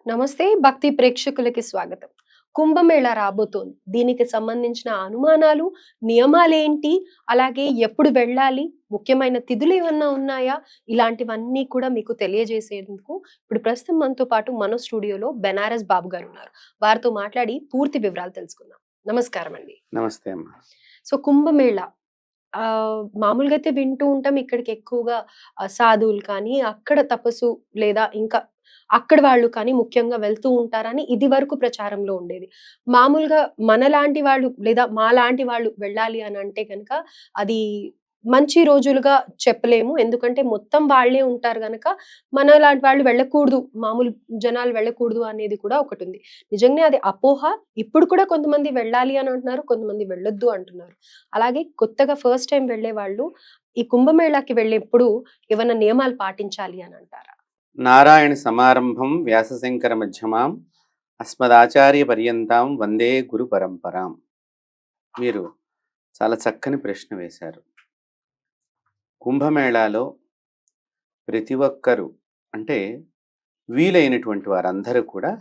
నమస్తే భక్తి ప్రేక్షకులకి స్వాగతం. కుంభమేళా రాబోతోంది. దీనికి సంబంధించిన అనుమానాలు, నియమాలేంటి? అలాగే ఎప్పుడు వెళ్ళాలి? ముఖ్యమైన తిథులు ఏమన్నా ఉన్నాయా? ఇలాంటివన్నీ కూడా మీకు తెలియజేసేందుకు ఇప్పుడు ప్రస్తుతం మనతో పాటు మన స్టూడియోలో బెనారస్ బాబు గారు ఉన్నారు. వారితో మాట్లాడి పూర్తి వివరాలు తెలుసుకుందాం. నమస్కారం అండి. నమస్తే అమ్మా. సో కుంభమేళా మామూలుగా అయితే వింటూ ఉంటాం. ఇక్కడికి ఎక్కువగా సాధువులు కానీ, అక్కడ తపస్సు లేదా ఇంకా అక్కడి వాళ్ళు కానీ ముఖ్యంగా వెళ్తూ ఉంటారని ఇదివరకు ప్రచారంలో ఉండేది. మామూలుగా మనలాంటి వాళ్ళు లేదా మాలాంటి వాళ్ళు వెళ్ళాలి అని అంటే గనక అది మంచి రోజులుగా చెప్పలేము. ఎందుకంటే మొత్తం వాళ్ళే ఉంటారు గనక మనలాంటి వాళ్ళు వెళ్ళకూడదు, మామూలు జనాలు వెళ్ళకూడదు అనేది కూడా ఒకటుంది. నిజంగానే అది అపోహ. ఇప్పుడు కూడా కొంతమంది వెళ్ళాలి అని అంటున్నారు. కొంతమంది వెళ్ళొద్దు అంటున్నారు. అలాగే కొత్తగా ఫస్ట్ టైమ్ వెళ్ళేవాళ్ళు ఈ కుంభమేళాకి వెళ్ళేప్పుడు ఏవన్నా నియమాలు పాటించాలి అని అంటారా? నారాయణ సమారంభం వ్యాసశంకర మధ్యమాం అస్మదాచార్య పర్యంతం వందే గురు పరంపరాం. మీరు చాలా చక్కని ప్రశ్న వేశారు. కుంభమేళాలో ప్రతి ఒక్కరూ అంటే వీలైనటువంటి వారందరూ కూడా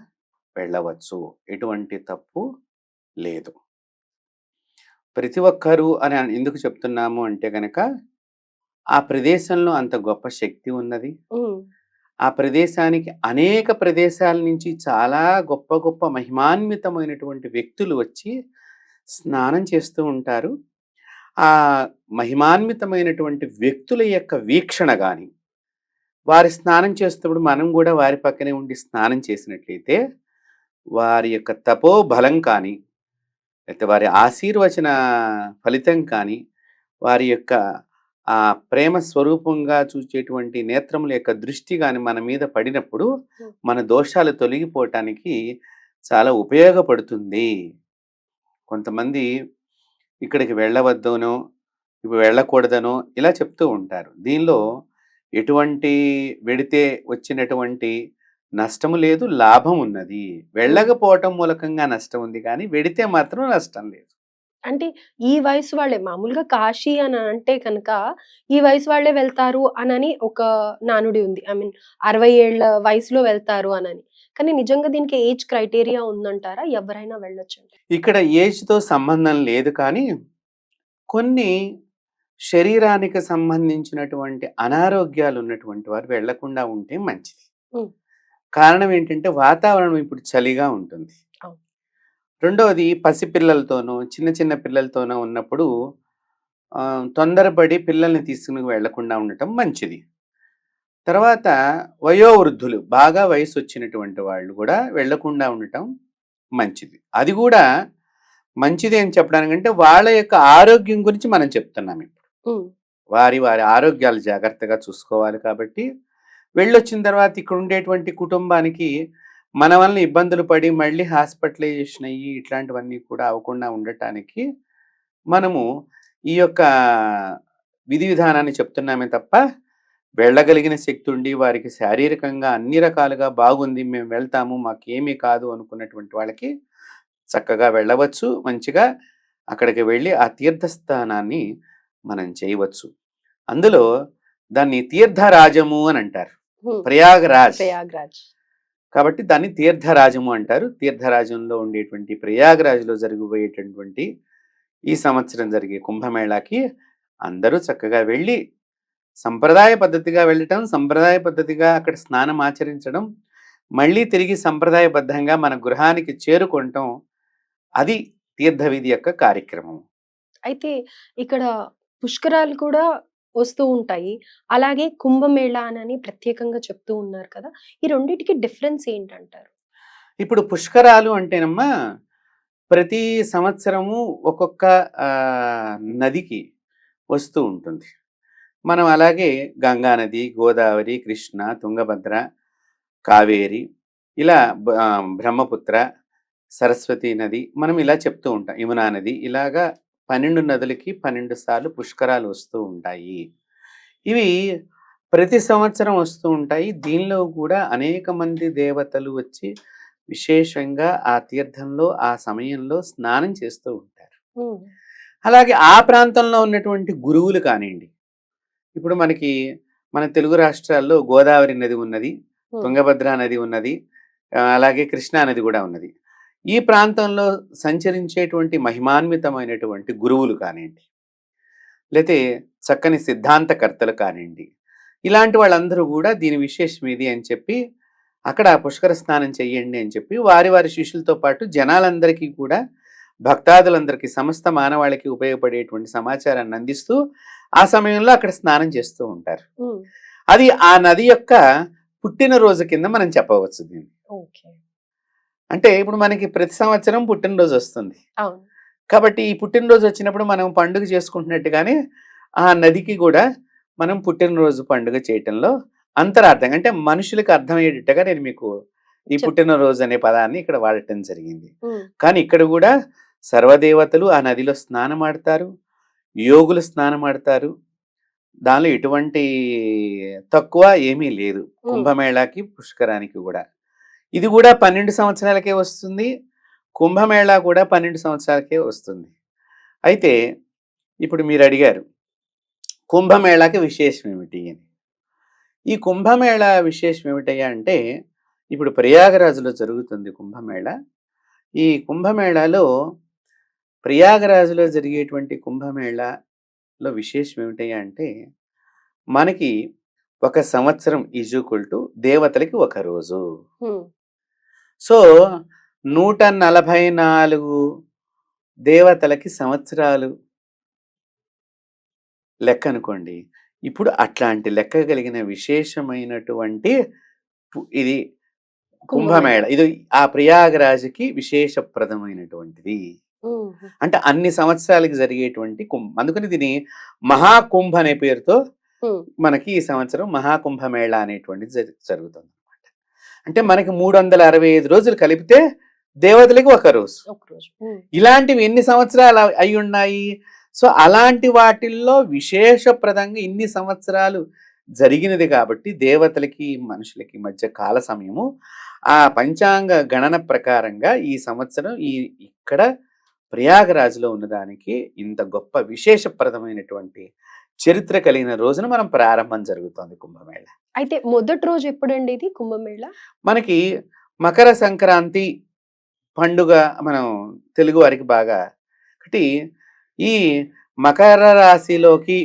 వెళ్ళవచ్చు. ఎటువంటి తప్పు లేదు. ప్రతి ఒక్కరూ అని ఎందుకు చెప్తున్నాము అంటే గనక ఆ ప్రదేశంలో అంత గొప్ప శక్తి ఉన్నది. ఆ ప్రదేశానికి అనేక ప్రదేశాల నుంచి చాలా గొప్ప గొప్ప మహిమాన్వితమైనటువంటి వ్యక్తులు వచ్చి స్నానం చేస్తూ ఉంటారు. ఆ మహిమాన్వితమైనటువంటి వ్యక్తుల యొక్క వీక్షణ కానీ, వారి స్నానం చేస్తున్నప్పుడు మనం కూడా వారి పక్కనే ఉండి స్నానం చేసినట్లయితే వారి యొక్క తపోబలం కానీ, లేకపోతే వారి ఆశీర్వచన ఫలితం కానీ, వారి యొక్క ఆ ప్రేమ స్వరూపంగా చూచేటువంటి నేత్రముల యొక్క దృష్టి కానీ మన మీద పడినప్పుడు మన దోషాలు తొలగిపోవటానికి చాలా ఉపయోగపడుతుంది. కొంతమంది ఇక్కడికి వెళ్ళవద్దనో, ఇప్పుడు వెళ్ళకూడదనో ఇలా చెప్తూ ఉంటారు. దీనిలో ఎటువంటి వెడితే వచ్చినటువంటి నష్టము లేదు, లాభం ఉన్నది. వెళ్ళకపోవటం మూలకంగా నష్టం ఉంది, కానీ వెడితే మాత్రం నష్టం లేదు. అంటే ఈ వయసు వాళ్ళే మామూలుగా కాశీ అని అంటే కనుక ఈ వయసు వాళ్ళే వెళ్తారు అనని ఒక నానుడి ఉంది. ఐ మీన్ 60 ఏళ్ల వయసులో వెళ్తారు అనని. కానీ నిజంగా దీనికి ఏజ్ క్రైటీరియా ఉందంటారా? ఎవరైనా వెళ్ళొచ్చంటారా? ఇక్కడ ఏజ్‌తో సంబంధం లేదు, కానీ కొన్ని శరీరానికి సంబంధించినటువంటి అనారోగ్యాలు ఉన్నటువంటి వారు వెళ్ళకుండా ఉంటే మంచిది. హ్మ్. కారణం ఏంటంటే వాతావరణం ఇప్పుడు చలిగా ఉంటుంది. అవును. రెండవది పసిపిల్లలతోనూ, చిన్న చిన్న పిల్లలతోనూ ఉన్నప్పుడు తొందరపడి పిల్లల్ని తీసుకుని వెళ్ళకుండా ఉండటం మంచిది. తర్వాత వయోవృద్ధులు, బాగా వయసొచ్చినటువంటి వాళ్ళు కూడా వెళ్ళకుండా ఉండటం మంచిది. అది కూడా మంచిది అని చెప్పడానికంటే వాళ్ళ యొక్క ఆరోగ్యం గురించి మనం చెప్తున్నాం ఇప్పుడు. హ్మ్. వారి వారి ఆరోగ్యాలు జాగ్రత్తగా చూసుకోవాలి కాబట్టి వెళ్ళొచ్చిన తర్వాత ఇక్కడ ఉండేటువంటి కుటుంబానికి మన వలన ఇబ్బందులు పడి మళ్ళీ హాస్పిటలైజేషన్ అయ్యి ఇట్లాంటివన్నీ కూడా అవ్వకుండా ఉండటానికి మనము ఈ యొక్క విధి విధానాన్ని చెప్తున్నామే తప్ప, వెళ్ళగలిగిన శక్తి ఉండి వారికి శారీరకంగా అన్ని రకాలుగా బాగుంది, మేము వెళ్తాము, మాకేమీ కాదు అనుకున్నటువంటి వాళ్ళకి చక్కగా వెళ్ళవచ్చు. మంచిగా అక్కడికి వెళ్ళి ఆ తీర్థస్థానాన్ని మనం చేయవచ్చు. అందులో దాన్ని తీర్థరాజము అని అంటారు. ప్రయాగరాజ్. ప్రయాగ్రాజ్. కాబట్టి దాన్ని తీర్థరాజము అంటారు. తీర్థరాజంలో ఉండేటువంటి ప్రయాగరాజ్లో జరగబోయేటటువంటి ఈ సంవత్సరం జరిగే కుంభమేళాకి అందరూ చక్కగా వెళ్ళి సంప్రదాయ పద్ధతిగా వెళ్ళటం, సంప్రదాయ పద్ధతిగా అక్కడ స్నానం ఆచరించడం, మళ్ళీ తిరిగి సంప్రదాయబద్ధంగా మన గృహానికి చేరుకోవటం, అది తీర్థవిధి యొక్క కార్యక్రమం. అయితే ఇక్కడ పుష్కరాలు కూడా వస్తూ ఉంటాయి. అలాగే కుంభమేళా అనని ప్రత్యేకంగా చెప్తూ ఉన్నారు కదా! ఈ రెండిటికి డిఫరెన్స్ ఏంటంటారు? ఇప్పుడు పుష్కరాలు అంటేనమ్మా ప్రతి సంవత్సరము ఒక్కొక్క నదికి వస్తూ ఉంటుంది. మనం అలాగే గంగా నది, గోదావరి, కృష్ణ, తుంగభద్ర, కావేరి, ఇలా బ్రహ్మపుత్ర, సరస్వతి నది, మనం ఇలా చెప్తూ ఉంటాం. యమునా నది, ఇలాగా 12 నదులకి 12 సార్లు పుష్కరాలు వస్తూ ఉంటాయి. ఇవి ప్రతి సంవత్సరం వస్తూ ఉంటాయి. దీనిలో కూడా అనేక మంది దేవతలు వచ్చి విశేషంగా ఆ తీర్థంలో ఆ సమయంలో స్నానం చేస్తూ ఉంటారు. అలాగే ఆ ప్రాంతంలో ఉన్నటువంటి గురువులు కానివ్వండి, ఇప్పుడు మనకి మన తెలుగు రాష్ట్రాల్లో గోదావరి నది ఉన్నది, తుంగభద్ర నది ఉన్నది, అలాగే కృష్ణా నది కూడా ఉన్నది. ఈ ప్రాంతంలో సంచరించేటువంటి మహిమాన్వితమైనటువంటి గురువులు కానివ్వండి, లేతే చక్కని సిద్ధాంతకర్తలు కానివ్వండి, ఇలాంటి వాళ్ళందరూ కూడా దీని విశేషం ఇది అని చెప్పి అక్కడ పుష్కర స్నానం చెయ్యండి అని చెప్పి వారి వారి శిష్యులతో పాటు జనాలందరికీ కూడా, భక్తాదులందరికీ, సమస్త మానవాళికి ఉపయోగపడేటువంటి సమాచారాన్ని అందిస్తూ ఆ సమయంలో అక్కడ స్నానం చేస్తూ ఉంటారు. ఉమ్, అది ఆ నది యొక్క పుట్టినరోజు కింద మనం చెప్పవచ్చు దీన్ని. ఓకే. అంటే ఇప్పుడు మనకి ప్రతి సంవత్సరం పుట్టినరోజు వస్తుంది. అవును. కాబట్టి ఈ పుట్టినరోజు వచ్చినప్పుడు మనం పండుగ చేసుకుంటున్నట్టుగానే ఆ నదికి కూడా మనం పుట్టినరోజు పండుగ చేయటంలో అంతరార్థం, అంటే మనుషులకు అర్థమయ్యేటట్టుగా నేను మీకు ఈ చెప్ పుట్టినరోజు అనే పదాన్ని ఇక్కడ వాడటం జరిగింది. ఉమ్, కానీ ఇక్కడ కూడా సర్వదేవతలు ఆ నదిలో స్నానమాడతారు, యోగులు స్నానమాడతారు. దానిలో ఎటువంటి తక్కువ ఏమీ లేదు ఉమ్, కుంభమేళాకి, పుష్కరానికి కూడా. ఇది కూడా 12 సంవత్సరాలకే వస్తుంది. కుంభమేళా కూడా 12 సంవత్సరాలకే వస్తుంది. అయితే ఇప్పుడు మీరు అడిగారు కుంభమేళాకి విశేషం ఏమిటి అని. ఈ కుంభమేళా విశేషం ఏమిటయ్యా అంటే, ఇప్పుడు ప్రయాగరాజులో జరుగుతుంది కుంభమేళా. ఈ కుంభమేళాలో, ప్రయాగరాజులో జరిగేటువంటి కుంభమేళాలో విశేషం ఏమిటయ్యా అంటే, మనకి ఒక సంవత్సరం ఈజ్వల్ టు దేవతలకి ఒక రోజు. ఉమ్, సో 144 దేవతలకి సంవత్సరాలు లెక్క అనుకోండి. ఇప్పుడు అట్లాంటి లెక్క కలిగిన విశేషమైనటువంటి ఇది కుంభమేళ. కుంభమేళ. ఇది ఆ ప్రయాగరాజుకి విశేషప్రదమైనటువంటిది. ఉమ్, అంటే అన్ని సంవత్సరాలకి జరిగేటువంటి అందుకని దీని మహాకుంభ అనే పేరుతో ఉమ్, మనకి ఈ సంవత్సరం మహాకుంభమేళ అనేటువంటిది జరుగుతుంది. అంటే మనకి 365 రోజులు కలిపితే దేవతలకి ఒక రోజు. ఒక రోజు. ఉమ్, ఇలాంటివి ఎన్ని సంవత్సరాలు అయి ఉన్నాయి? సో అలాంటి వాటిల్లో విశేషప్రదంగా ఇన్ని సంవత్సరాలు జరిగినది కాబట్టి దేవతలకి మనుషులకి మధ్య కాల సమయము ఆ పంచాంగ గణన ప్రకారంగా ఈ సంవత్సరం ఇక్కడ ప్రయాగరాజులో ఉన్నదానికి ఇంత గొప్ప విశేషప్రదమైనటువంటి చరిత్ర కలిగిన రోజున మనం ప్రారంభం జరుగుతోంది కుంభమేళ. అయితే మొదటి రోజు ఎప్పుడండి ఇది కుంభమేళ? మనకి మకర సంక్రాంతి పండుగ మనం తెలుగు వారికి బాగా. ఒకటి ఈ మకర రాశిలోకి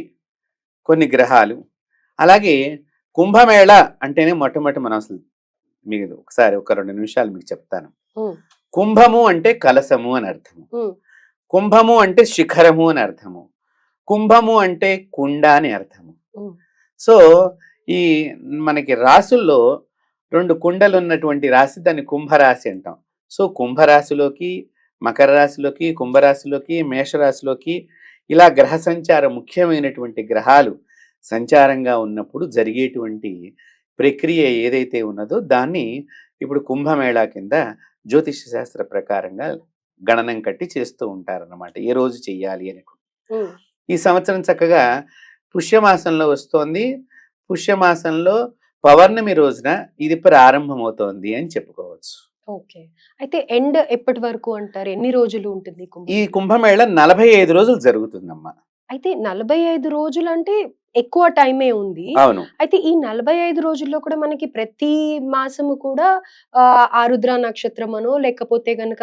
కొన్ని గ్రహాలు, అలాగే కుంభమేళ అంటేనే మొట్టమొదటి మనం అసలు మీకు ఒకసారి ఒక 2 నిమిషాలు మీకు చెప్తాను. ఉమ్, కుంభము అంటే కలశము అని అర్థము, ఉమ్, కుంభము అంటే శిఖరము అని అర్థము, కుంభము అంటే కుండ అని అర్థము. ఉమ్, సో ఈ మనకి రాసుల్లో 2 కుండలు ఉన్నటువంటి రాశి దాన్ని కుంభరాశి అంటాం. సో కుంభరాశిలోకి, మకర రాశిలోకి, కుంభరాశిలోకి, మేషరాశిలోకి ఇలా గ్రహ సంచారం, ముఖ్యమైనటువంటి గ్రహాలు సంచారంగా ఉన్నప్పుడు జరిగేటువంటి ప్రక్రియ ఏదైతే ఉన్నదో దాన్ని ఇప్పుడు కుంభమేళా కింద జ్యోతిష శాస్త్ర ప్రకారంగా గణనం కట్టి చేస్తూ ఉంటారన్నమాట, ఏ రోజు చెయ్యాలి అని. ఉమ్, ఈ సంవత్సరం చక్కగా పుష్యమాసంలో వస్తోంది. పుష్యమాసంలో పౌర్ణమి రోజున ఇది ప్రారంభమవుతోంది అని చెప్పుకోవచ్చు. ఓకే. అయితే ఎండ్ ఎప్పటి వరకు అంటారు? ఎన్ని రోజులు ఉంటుంది ఈ కుంభమేళ? కుంభమేళ 45 రోజులు జరుగుతుందమ్మా. అయితే 45 రోజులు అంటే ఎక్కువ టైమే ఉంది. అవును. అయితే ఈ 45 రోజుల్లో కూడా మనకి ప్రతి మాసము కూడా ఆరుద్ర నక్షత్రమనో లేకపోతే గనక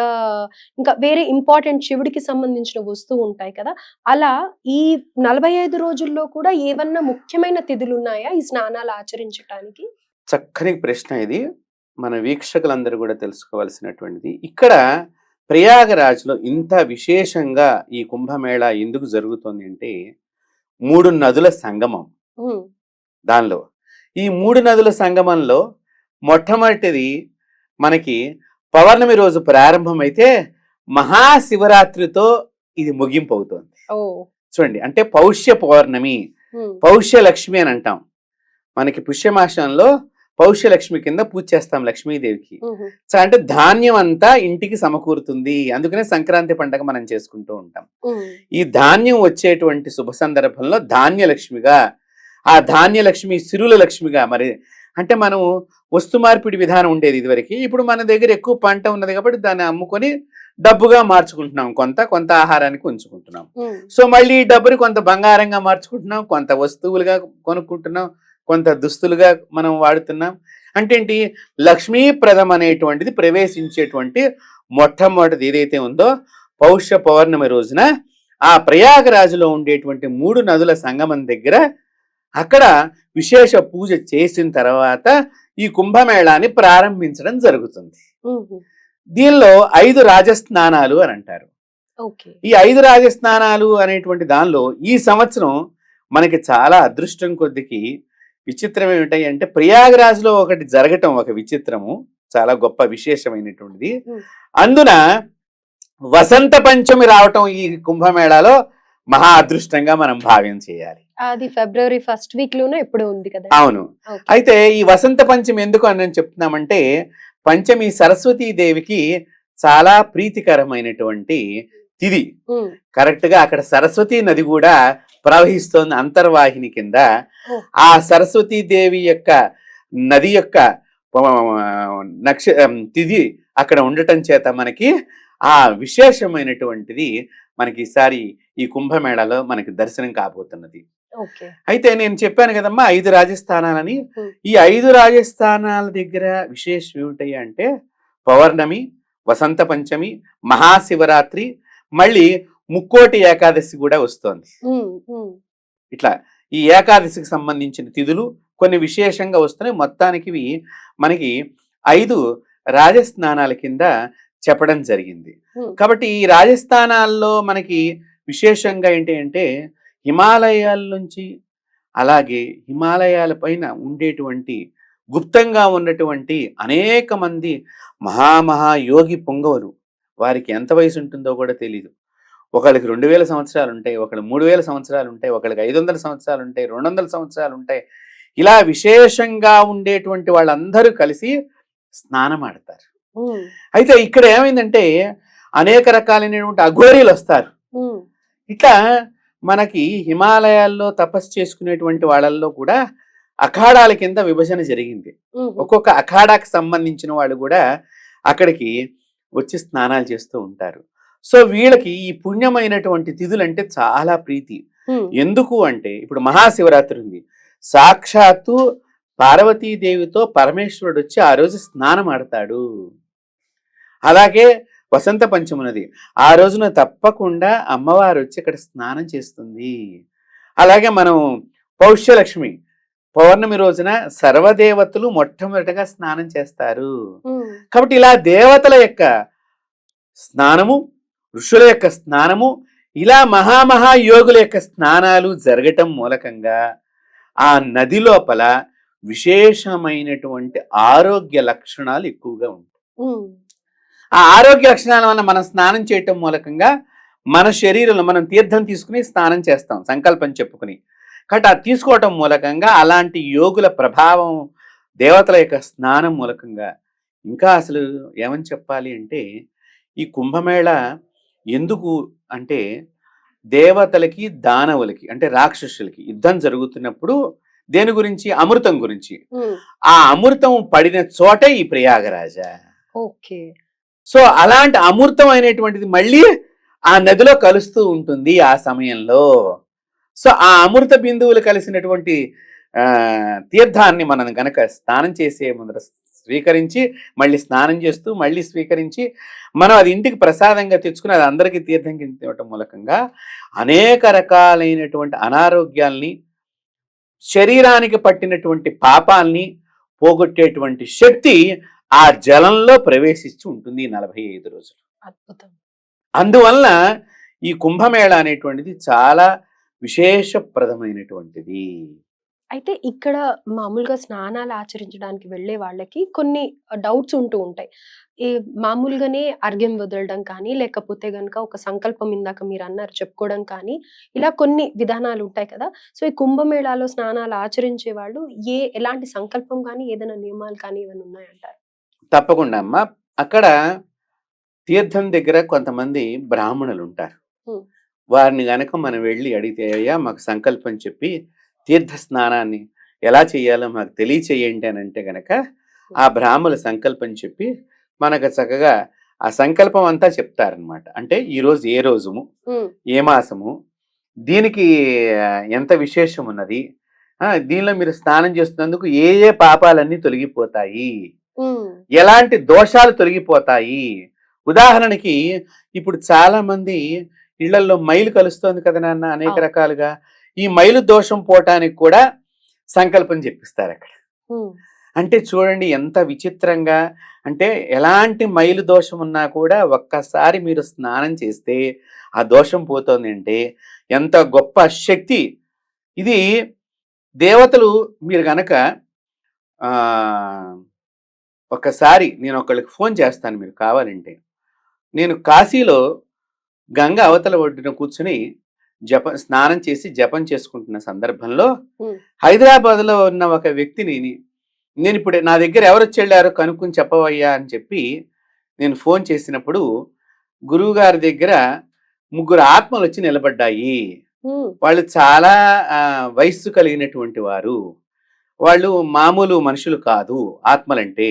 ఇంకా వేరే ఇంపార్టెంట్ శివుడికి సంబంధించిన వస్తువు ఉంటాయి కదా! అలా ఈ 45 రోజుల్లో కూడా ఏవన్నా ముఖ్యమైన తిథులున్నాయా ఈ స్నానాలు ఆచరించటానికి? చక్కని ప్రశ్న ఇది. మన వీక్షకులందరూ కూడా తెలుసుకోవాల్సినటువంటిది. ఇక్కడ ప్రయాగరాజ్లో ఇంత విశేషంగా ఈ కుంభమేళా ఎందుకు జరుగుతుంది అంటే 3 నదుల సంగమం. హ్మ్. దానిలో ఈ 3 నదుల సంగమంలో మొట్టమొదటిది మనకి పౌర్ణమి రోజు ప్రారంభమైతే మహాశివరాత్రితో ఇది ముగింపు అవుతుంది. ఓహ్! చూడండి, అంటే పౌష్య పౌర్ణమి, హ్మ్. పౌష్య లక్ష్మి అని అంటాం. మనకి పుష్యమాసంలో పౌష్యలక్ష్మి కింద పూజ చేస్తాం లక్ష్మీదేవికి. హుహు. సో అంటే ధాన్యం అంతా ఇంటికి సమకూరుతుంది, అందుకనే సంక్రాంతి పండగ మనం చేసుకుంటూ ఉంటాం. హ్మ్. ఈ ధాన్యం వచ్చేటువంటి శుభ సందర్భంలో ధాన్యలక్ష్మిగా, ఆ ధాన్యలక్ష్మి సిరుల లక్ష్మిగా, మరి అంటే మనం వస్తు మార్పిడి విధానం ఉండేది ఇదివరకు. ఇప్పుడు మన దగ్గర ఎక్కువ పంట ఉన్నది కాబట్టి దాన్ని అమ్ముకొని డబ్బుగా మార్చుకుంటున్నాం, కొంత కొంత ఆహారానికి ఉంచుకుంటున్నాం. హ్మ్. సో మళ్ళీ ఈ డబ్బుని కొంత బంగారంగా మార్చుకుంటున్నాం, కొంత వస్తువులుగా కొనుక్కుంటున్నాం, కొంత దుస్తులుగా మనం వాడుతున్నాం. అంటే ఏంటి? లక్ష్మీప్రదం అనేటువంటిది ప్రవేశించేటువంటి మొట్టమొదటిది ఏదైతే ఉందో పౌష్య పౌర్ణమి రోజున ఆ ప్రయాగరాజులో ఉండేటువంటి 3 నదుల సంగమం దగ్గర అక్కడ విశేష పూజ చేసిన తర్వాత ఈ కుంభమేళాన్ని ప్రారంభించడం జరుగుతుంది. హుహు. దీనిలో 5 రాజస్నానాలు అని అంటారు. ఓకే. ఈ 5 రాజస్నానాలు అనేటువంటి దానిలో ఈ సంవత్సరం మనకి చాలా అదృష్టం కొద్దికి విచిత్రం ఏమిటాయి అంటే ప్రయాగరాజ్లో ఒకటి జరగటం ఒక విచిత్రము, చాలా గొప్ప విశేషమైనటువంటిది. హ్మ్. అందున వసంత పంచమి రావటం ఈ కుంభమేళాలో మహా అదృష్టంగా మనం భావ్యం చేయాలి. అది ఫిబ్రవరి ఫస్ట్ వీక్ లోనే ఎప్పుడో ఉంది కదా? అవును. ఓకే. అయితే ఈ వసంత పంచమి ఎందుకు అని నేను చెప్తున్నామంటే పంచమి సరస్వతీ దేవికి చాలా ప్రీతికరమైనటువంటి తిథి. హ్మ్. కరెక్ట్ గా అక్కడ సరస్వతీ నది కూడా ప్రవహిస్తోంది అంతర్వాహిని కింద. ఓహ్! ఆ సరస్వతీ దేవి యొక్క నది యొక్క తిథి అక్కడ ఉండటం చేత మనకి ఆ విశేషమైనటువంటిది మనకి ఈసారి ఈ కుంభమేళాలో మనకి దర్శనం కాబోతున్నది. ఓకే. అయితే నేను చెప్పాను కదమ్మా 5 రాజస్థానాలని. హ్మ్. ఈ 5 రాజస్థానాల దగ్గర విశేషం ఏమిటయ్యా అంటే పౌర్ణమి, వసంత పంచమి, మహాశివరాత్రి, మళ్ళీ ముక్కోటి ఏకాదశి కూడా వస్తోంది. హ్మ్. హ్మ్. ఇట్లా ఈ ఏకాదశికి సంబంధించిన తిథులు కొన్ని విశేషంగా వస్తున్నాయి. మొత్తానికి ఇవి మనకి 5 రాజస్నానాల కింద చెప్పడం జరిగింది. హ్మ్. కాబట్టి ఈ రాజస్థానాల్లో మనకి విశేషంగా ఏంటి అంటే హిమాలయాల నుంచి, అలాగే హిమాలయాల పైన ఉండేటువంటి గుప్తంగా ఉన్నటువంటి అనేక మంది మహాయోగి పొంగవులు, వారికి ఎంత వయసు ఉంటుందో కూడా తెలీదు. ఒకళ్ళకి 2000 సంవత్సరాలు ఉంటాయి, ఒకళ్ళు 3000 సంవత్సరాలు ఉంటాయి, ఒకళ్ళకి 500 సంవత్సరాలు ఉంటాయి, 200 సంవత్సరాలు ఉంటాయి. ఇలా విశేషంగా ఉండేటువంటి వాళ్ళందరూ కలిసి స్నానం ఆడతారు. హ్మ్. అయితే ఇక్కడ ఏమైందంటే అనేక రకాలైనటువంటి అఘోరీలు వస్తారు. హ్మ్. ఇట్లా మనకి హిమాలయాల్లో తపస్సు చేసుకునేటువంటి వాళ్ళల్లో కూడా అఖాడాల కింద విభజన జరిగింది. హుహు. ఒక్కొక్క అఖాడాకి సంబంధించిన వాళ్ళు కూడా అక్కడికి వచ్చి స్నానాలు చేస్తూ ఉంటారు. సో వీళ్ళకి ఈ పుణ్యమైనటువంటి తిథులంటే చాలా ప్రీతి. హ్మ్. ఎందుకు అంటే ఇప్పుడు మహాశివరాత్రి ఉంది. సాక్షాత్తు పార్వతీదేవితో పరమేశ్వరుడు వచ్చి ఆ రోజు స్నానం ఆడతాడు. అలాగే వసంత పంచమునది ఆ రోజున తప్పకుండా అమ్మవారు వచ్చి ఇక్కడ స్నానం చేస్తుంది. అలాగే మనం పౌష్యలక్ష్మి పౌర్ణమి రోజున సర్వదేవతలు మొట్టమొదటిగా స్నానం చేస్తారు. హ్మ్. కాబట్టి ఇలా దేవతల యొక్క స్నానము, ఋషుల యొక్క స్నానము, ఇలా మహాయోగుల యొక్క స్నానాలు జరగటం మూలకంగా ఆ నది లోపల విశేషమైనటువంటి ఆరోగ్య లక్షణాలు ఎక్కువగా ఉంటాయి. హ్మ్. ఆ ఆరోగ్య లక్షణాల వల్ల మనం స్నానం చేయటం మూలకంగా మన శరీరంలో మనం తీర్థం తీసుకుని స్నానం చేస్తాం సంకల్పం చెప్పుకుని. కాబట్టి ఆ తీసుకోవటం మూలకంగా అలాంటి యోగుల ప్రభావం, దేవతల యొక్క స్నానం మూలకంగా ఇంకా అసలు ఏమని చెప్పాలి అంటే ఈ కుంభమేళ ఎందుకు అంటే దేవతలకి, దానవులకి అంటే రాక్షసులకి యుద్ధం జరుగుతున్నప్పుడు దేని గురించి? అమృతం గురించి. హ్మ్. ఆ అమృతం పడిన చోటే ఈ ప్రయాగరాజ. ఓకే. సో అలాంటి అమృతం అయినటువంటిది మళ్ళీ ఆ నదిలో కలుస్తూ ఉంటుంది ఆ సమయంలో. సో ఆ అమృత బిందువులు కలిసినటువంటి తీర్థాన్ని మనం గనక స్నానం చేసే ముందర స్వీకరించి మళ్ళీ స్నానం చేస్తూ మళ్ళీ స్వీకరించి మనం అది ఇంటికి ప్రసాదంగా తెచ్చుకుని అది అందరికీ తీర్థం కింద ఇవ్వటం మూలకంగా అనేక రకాలైనటువంటి అనారోగ్యాల్ని, శరీరానికి పట్టినటువంటి పాపాల్ని పోగొట్టేటువంటి శక్తి ఆ జలంలో ప్రవేశించి ఉంటుంది 45 రోజులు. అద్భుతం. అందువలన ఈ కుంభమేళ అనేటువంటిది చాలా విశేషప్రదమైనటువంటిది. అయితే ఇక్కడ మామూలుగా స్నానాలు ఆచరించడానికి వెళ్ళే వాళ్ళకి కొన్ని డౌట్స్ ఉంటూ ఉంటాయి. ఈ మామూలుగానే అర్ఘ్యం వదలడం కానీ, లేకపోతే గనక ఒక సంకల్పం ఇందాక మీరన్నారు చెప్పుకోవడం కానీ, ఇలా కొన్ని విధానాలు ఉంటాయి కదా! సో, ఈ కుంభమేళాలో స్నానాలు ఆచరించే వాళ్ళు ఎలాంటి సంకల్పం కానీ, ఏదైనా నియమాలు కానీ ఏమైనా ఉన్నాయంటారా? తప్పకుండా అమ్మ. అక్కడ తీర్థం దగ్గర కొంతమంది బ్రాహ్మణులు ఉంటారు. హ్మ్. వారిని గనక మనం వెళ్ళి అడిగితే అయ్యా మాకు సంకల్పం చెప్పి తీర్థ స్నానాన్ని ఎలా చేయాలో మాకు తెలియచేయండి అని అంటే గనక ఆ బ్రాహ్మణుల సంకల్పం చెప్పి మనకు చక్కగా ఆ సంకల్పం అంతా చెప్తారనమాట. అంటే ఈరోజు ఏ రోజుము, హ్మ్. ఏ మాసము, దీనికి ఎంత విశేషం ఉన్నది, దీనిలో మీరు స్నానం చేస్తున్నందుకు ఏ ఏ పాపాలన్నీ తొలగిపోతాయి, హ్మ్. ఎలాంటి దోషాలు తొలగిపోతాయి. ఉదాహరణకి ఇప్పుడు చాలా మంది ఇళ్లల్లో మైలు కలుస్తోంది కదా నాన్న అనేక అవును. రకాలుగా. ఈ మైలు దోషం పోవటానికి కూడా సంకల్పం చెప్పిస్తారు అక్కడ. హ్మ్. అంటే చూడండి ఎంత విచిత్రంగా, అంటే ఎలాంటి మైలు దోషం ఉన్నా కూడా ఒక్కసారి మీరు స్నానం చేస్తే ఆ దోషం పోతుంది అంటే ఎంత గొప్ప శక్తి ఇది. దేవతలు మీరు గనక ఆ, ఒకసారి నేను ఒకళ్ళకి ఫోన్ చేస్తాను మీరు కావాలంటే. నేను కాశీలో గంగ అవతల ఒడ్డున కూర్చుని స్నానం చేసి జపం చేసుకుంటున్న సందర్భంలో హ్మ్. హైదరాబాద్లో ఉన్న ఒక వ్యక్తిని నేను ఇప్పుడు నా దగ్గర ఎవరు వచ్చి వెళ్ళారో కనుక్కుని చెప్పవయ్యా అని చెప్పి నేను ఫోన్ చేసినప్పుడు గురువు గారి దగ్గర ముగ్గురు ఆత్మలు వచ్చి నిలబడ్డాయి. హ్మ్. వాళ్ళు చాలా వయస్సు కలిగినటువంటి వారు, వాళ్ళు మామూలు మనుషులు కాదు ఆత్మలంటే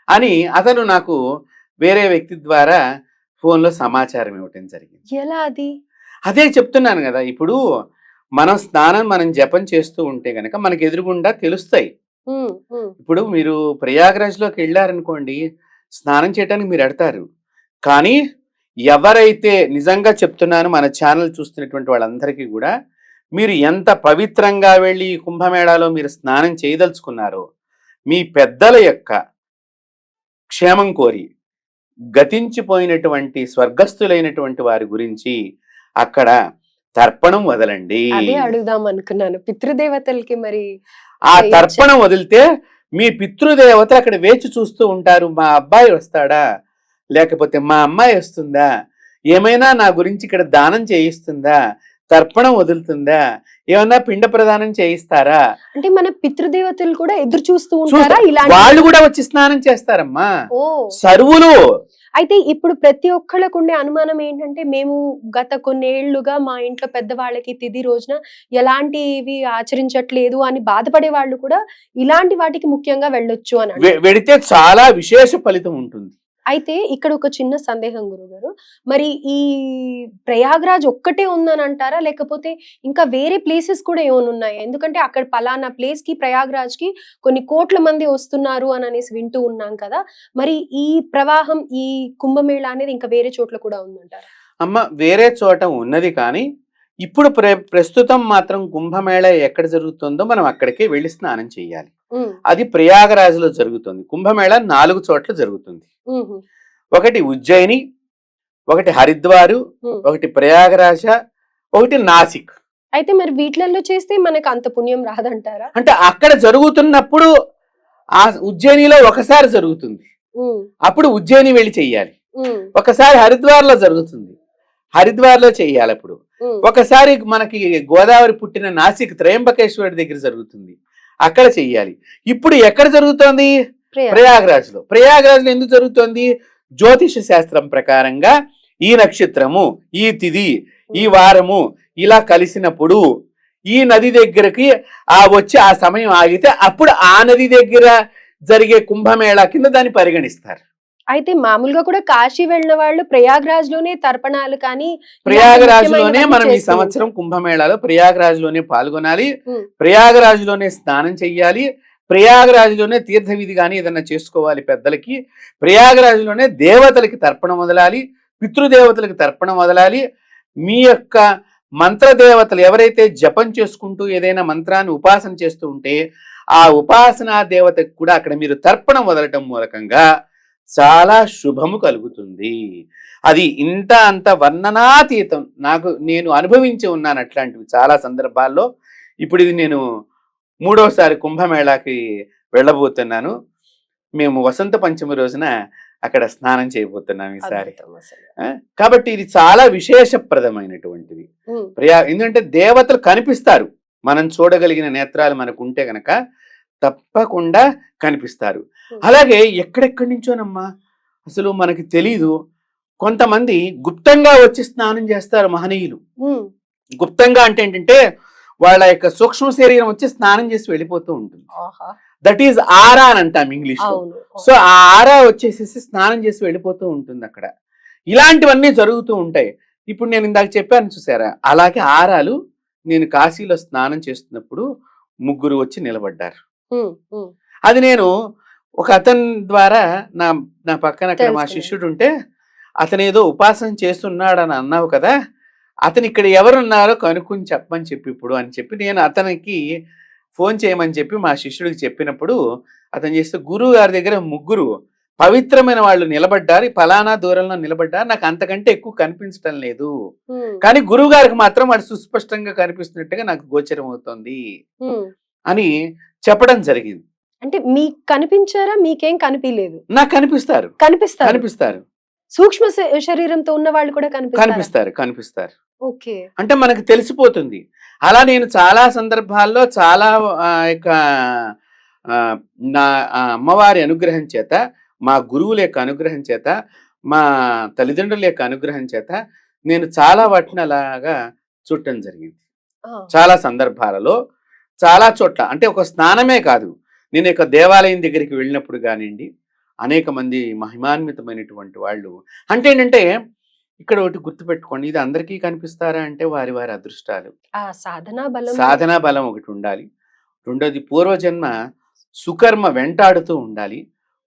అని అతను నాకు వేరే వ్యక్తి ద్వారా ఫోన్లో సమాచారం ఇవ్వటం జరిగింది. ఎలా అది? అదే చెప్తున్నాను కదా, ఇప్పుడు మనం స్నానం మనం జపం చేస్తూ ఉంటే గనక మనకు ఎదురుగుండా తెలుస్తాయి. హ్మ్. హ్మ్. ఇప్పుడు మీరు ప్రయాగ్రాజ్‌లోకి ఎళ్లారనుకోండి, స్నానం చేయటానికి మీరు ఎడతారు. కానీ ఎవరైతే నిజంగా చెప్తున్నాను మన ఛానల్ చూస్తున్నటువంటి వాళ్ళందరికీ గూడా, మీరు ఎంత పవిత్రంగా వెళ్లి ఈ కుంభమేళాలో మీరు స్నానం చేయదలుచుకున్నారో, మీ పెద్దల యొక్క క్షేమం కోరి, గతించిపోయినటువంటి స్వర్గస్థులైనటువంటి వారి గురించి అక్కడ తర్పణం వదలండి. అదే అడుగుదాం అనుకున్నాను. పితృదేవతలకి మరి ఆ చేయొచ్చా? తర్పణం వదిలితే మీ పితృదేవత అక్కడ వేచి చూస్తూ ఉంటారు. మా అబ్బాయి వస్తాడా? లేకపోతే మా అమ్మాయి వస్తుందా? ఏమైనా నా గురించి ఇక్కడ దానం చేయిస్తుందా? తర్పణం వదులుతుందా? ఏమన్నా పిండ ప్రదానం చేయిస్తారా? అంటే మన పితృదేవతలు కూడా ఎదురు చూస్తూ చూస్తా ఉంటారా ఇలాంటి? వాళ్ళు కూడా వచ్చి స్నానం చేస్తారమ్మా. ఓహ్! సర్వులు. అయితే ఇప్పుడు ప్రతి ఒక్కళ్ళకు ఉండే అనుమానం ఏంటంటే, మేము గత కొన్నేళ్లుగా మా ఇంట్లో పెద్దవాళ్ళకి తిథి రోజున ఎలాంటివి ఆచరించట్లేదు అని బాధపడే వాళ్ళు కూడా ఇలాంటి వాటికి ముఖ్యంగా వెళ్ళొచ్చు అని అంటారు. వెడితే చాలా విశేష ఫలితం ఉంటుంది. అయితే ఇక్కడ ఒక చిన్న సందేహం గురుగారు. మరి ఈ ప్రయాగ్‌రాజ్ ఒక్కటే ఉందని అంటారా? లేకపోతే ఇంకా వేరే ప్లేసెస్ కూడా ఏమైనా ఉన్నాయా? ఎందుకంటే అక్కడ పలానా ప్లేస్‌కి ప్రయాగ్‌రాజ్‌కి కొన్ని కోట్ల మంది వస్తున్నారు అననేసి వింటూ ఉన్నాం కదా! మరి ఈ ప్రవాహం, ఈ కుంభమేళా అనేది ఇంకా వేరే చోట్ల కూడా ఉందంటారా? అమ్మ వేరే చోట ఉన్నది కానీ, ఇప్పుడు ప్రస్తుతం మాత్రం కుంభమేళ ఎక్కడ జరుగుతుందో మనం అక్కడికే వెళ్లి స్నానం చేయాలి. హ్మ్. అది ప్రయాగరాజ్‌లో జరుగుతుంది. కుంభమేళ 4 చోట్ల జరుగుతుంది. హుహు. ఒకటి ఉజ్జయిని, ఒకటి హరిద్వారు, హ్మ్. ఒకటి ప్రయాగరాజ, ఒకటి నాసిక్. అయితే మరి వీట్లల్లో చేస్తే మనకు అంత పుణ్యం రాదంటారా? అంటే అక్కడ జరుగుతున్నప్పుడు ఆ ఉజ్జయినిలో ఒకసారి జరుగుతుంది. హ్మ్. అప్పుడు ఉజ్జయిని వెళ్లి చెయ్యాలి. హ్మ్. ఒకసారి హరిద్వార్‌లో జరుగుతుంది. హరిద్వార్‌లో చెయ్యాలప్పుడు. హ్మ్. ఒకసారి మనకి గోదావరి పుట్టిన నాసిక్ త్రయంబకేశ్వరుడి దగ్గర జరుగుతుంది. అక్కడ చెయ్యాలి. ఇప్పుడు ఎక్కడ జరుగుతోంది? ప్రయాగ్. ప్రయాగ్రాజ్‌లో. ప్రయాగ్రాజ్‌లో ఎందుకు జరుగుతోంది? జ్యోతిష శాస్త్రం ప్రకారంగా ఈ నక్షత్రము, ఈ తిథి, ఈ వారము ఇలా కలిసినప్పుడు ఈ నది దగ్గరికి వచ్చి ఆ సమయం ఆగితే అప్పుడు ఆ నది దగ్గర జరిగే కుంభమేళా కింద దాన్ని పరిగణిస్తారు. అయితే మామూలుగా కూడా కాశీ వెళ్ళిన వాళ్ళు ప్రయాగ్‌రాజ్‌లోనే తర్పణాలు కానీ, ఇలాంటి ప్రయాగరాజ్‌లోనే ముఖ్యమైనవన్నీ మనం ఈ చేస్తూ సంవత్సరం ఉంటారు. కుంభమేళాలో ప్రయాగరాజ్‌లోనే పాల్గొనాలి. హ్మ్. ప్రయాగరాజ్‌లోనే స్నానం చెయ్యాలి. ప్రయాగరాజ్‌లోనే తీర్థ విధి గాని ఏదన్నా చేసుకోవాలి పెద్దలకి. ప్రయాగరాజ్‌లోనే దేవతలకి తర్పణం వదలాలి. పితృదేవతలకి తర్పణం వదలాలి. మీ యొక్క మంత్ర దేవతలు ఎవరైతే జపం చేసుకుంటూ ఏదైనా మంత్రాన్ని ఉపాసన చేస్తూ ఉంటే ఆ ఉపాసనా దేవతకు కూడా అక్కడ మీరు తర్పణం వదలటం మూలకంగా చాలా శుభము కలుగుతుంది. అది ఇంత అంత వర్ణనాతీతం. నేను అనుభవించి ఉన్నాను అట్లాంటివి చాలా సందర్భాల్లో. ఇప్పుడు ఇది నేను మూడోసారి కుంభమేళాకి వెళ్ళబోతున్నాను. మేము వసంత పంచమి రోజున అక్కడ స్నానం చేయబోతున్నాం ఈసారి. అద్భుతం అసలు. కాబట్టి ఇది చాలా విశేషప్రదమైనటువంటిది. హ్మ్. ఎందుకంటే దేవతలు కనిపిస్తారు. మనం చూడగలిగిన నేత్రాలు మనకు ఉంటే గనక తప్పకుండా కనిపిస్తారు. హ్మ్. అలాగే ఎక్కడెక్కడి నుంచోనమ్మా అసలు మనకి తెలీదు. కొంతమంది గుప్తంగా వచ్చి స్నానం చేస్తారు మహనీయులు. హ్మ్. గుప్తంగా అంటే ఏంటంటే వాళ్ళ యొక్క సూక్ష్మ శరీరం వచ్చి స్నానం చేసి వెళ్ళిపోతూ ఉంటుంది. ఆహా! దట్ ఈజ్ ఆరా అని అంటాం ఇంగ్లీష్ లో. అవును. సో ఆ ఆరా వచ్చేసేసి స్నానం చేసి వెళ్ళిపోతూ ఉంటుంది అక్కడ. ఇలాంటివన్నీ జరుగుతూ ఉంటాయి. ఇప్పుడు నేను ఇందాక చెప్పాను చూసారా, అలాగే ఆరాలు నేను కాశీలో స్నానం చేస్తున్నప్పుడు ముగ్గురు వచ్చి నిలబడ్డారు. హ్మ్. హ్మ్. అది నేను ఒక అతని ద్వారా నా నా పక్కన అక్కడ మా తెలుసుకున్నాను. శిష్యుడు ఉంటే, అతనేదో ఉపాసన చేస్తున్నాడని అన్నావు కదా! అతను ఇక్కడ ఎవరున్నారో కనుక్కొని చెప్పమని చెప్పు ఇప్పుడు అని చెప్పి నేను అతనికి ఫోన్ చేయమని చెప్పి మా శిష్యుడికి చెప్పినప్పుడు, అతను చేస్తే గురువు గారి దగ్గర ముగ్గురు పవిత్రమైన వాళ్ళు నిలబడ్డారు. పలానా దూరంలో నిలబడ్డారు. నాకు అంతకంటే ఎక్కువ కనిపించటం లేదు. హ్మ్. కానీ గురువు గారికి మాత్రం వాడు సుస్పష్టంగా కనిపిస్తున్నట్టుగా నాకు గోచరం అవుతోంది హ్మ్. అని చెప్పడం జరిగింది. అంటే మీకు కనిపించారా? మీకేం కనిపియలేదు. నాకు కనిపిస్తారు. కనిపిస్తారు. కనిపిస్తారు. సూక్ష్మ శరీరంతో ఉన్న వాళ్ళు కూడా కనిపిస్తారా? కనిపిస్తారు. కనిపిస్తారు. ఓకే. అంటే మనకు తెలిసిపోతుంది. అలా నేను చాలా సందర్భాల్లో చాలా యొక్క ఆహ్, నా అమ్మవారి అనుగ్రహం చేత, మా గురువుల యొక్క అనుగ్రహం చేత, మా తల్లిదండ్రుల యొక్క అనుగ్రహం చేత నేను చాలా వాటిని అలాగా చూడటం జరిగింది. ఆ! చాలా సందర్భాలలో, చాలా చోట్ల అంటే ఒక స్నానమే కాదు. నేను ఒక దేవాలయం దగ్గరికి వెళ్ళినప్పుడు గానియండి, అనేక మంది మహిమాన్వితమైనటువంటి వాళ్ళు అంటే ఏంటంటే, ఇక్కడ ఒకటి గుర్తుపెట్టుకోండి. ఇది అందరికీ కనిపిస్తారా అంటే వారి వారి అదృష్టాలు. ఆ సాధనా బలం. సాధనా బలం ఒకటి ఉండాలి. రెండోది పూర్వజన్మ సుకర్మ వెంటాడుతూ ఉండాలి.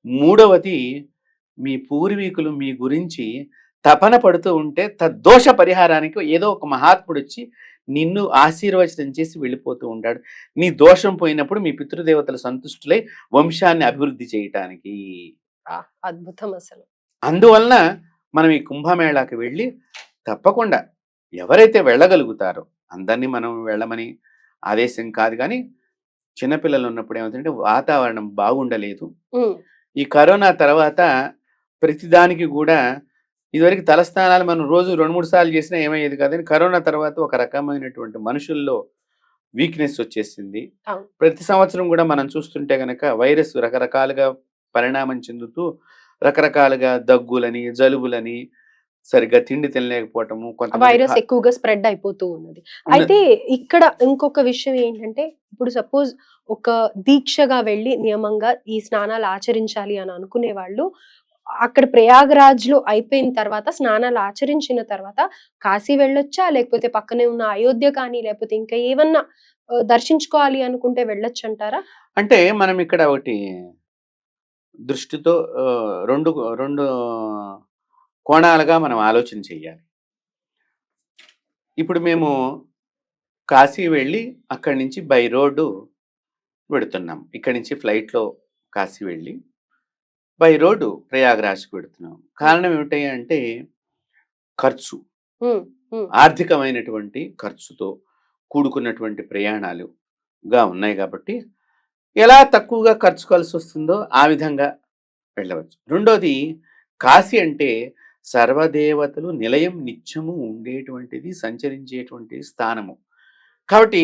మూడవది మీ పూర్వీకులు మీ గురించి తపన పడుతూ ఉంటే తద్దోష పరిహారానికి ఏదో ఒక మహాత్ముడొచ్చి నిన్ను ఆశీర్వచనం చేసి వెళ్ళిపోతూ ఉంటాడు. నీ దోషం పోయినప్పుడు మీ పితృదేవతలు సంతుష్టులై వంశాన్ని అభివృద్ధి చేయటానికి. ఆ! అద్భుతం అసలు. అందువలన మనం ఈ కుంభమేళాకి వెళ్ళి తప్పకుండా ఎవరైతే వెళ్ళగలుగుతారో అందరినీ మనం వెళ్ళమని ఆదేశం కాదు కానీ చిన్నపిల్లలు ఉన్నప్పుడు ఏమవుతుందంటే వాతావరణం బాగుండలేదు. హ్మ్. ఈ కరోనా తర్వాత ప్రతిదానికి కూడా ఇదివరకు తలస్నానాలు మనం రోజు 2, 3 సార్లు చేసినా ఏమయ్యేది కాదని కరోనా తర్వాత ఒక రకమైనటువంటి మనుషుల్లో వీక్‌నెస్ వచ్చేసింది. అవును. ప్రతి సంవత్సరం కూడా మనం చూస్తుంటే గనక వైరస్ రకరకాలుగా పరిణామం చెందుతూ రకరకాలుగా దగ్గులని, జలుబులని, సరిగ్గా తిండి తినలేకపోవటము, కొంతమంది వైరస్ ఎక్కువగా స్ప్రెడ్ అయిపోతూ ఉన్నది. ఉన్న అయితే ఇక్కడ ఇంకొక విషయం ఏంటంటే, ఇప్పుడు సపోజ్ ఒక దీక్షగా వెళ్లి నియమంగా ఈ స్నానాలు ఆచరించాలి అని అనుకునే వాళ్ళు, అక్కడ ప్రయాగరాజ్‌లో అయిపోయిన తర్వాత స్నానాలు ఆచరించిన తర్వాత కాశీ వెళ్ళొచ్చా? లేకపోతే పక్కనే ఉన్న అయోధ్య కానీ, లేకపోతే ఇంకా ఏవన్నా దర్శించుకోవాలి అనుకుంటే వెళ్ళొచ్చంటారా? అంటే మనం ఇక్కడ ఒకటి దృష్టితో 2 కోణాలుగా మనం ఆలోచన చేయాలి. ఇప్పుడు మేము కాశీ వెళ్ళి అక్కడి నుంచి బై రోడ్డు వెడుతున్నాం. ఇక్కడి నుంచి ఫ్లైట్‌లో కాశీ వెళ్ళి బై రోడ్డు ప్రయాగరాజ్‌కి వెడుతున్నాం. హ్మ్. కారణం ఏమిటి అంటే ఖర్చు. హ్మ్. హ్మ్. ఆర్థికమైనటువంటి ఖర్చుతో కూడుకున్నటువంటి ప్రయాణాలుగా ఉన్నాయి కాబట్టి, ఎలా తక్కువగా ఖర్చు కలిసొస్తుందో ఆ విధంగా వెళ్ళవచ్చు. రెండోది కాశీ అంటే సర్వదేవతలు నిలయం నిత్యము ఉండేటువంటిది, సంచరించేటువంటి స్థానము. కాబట్టి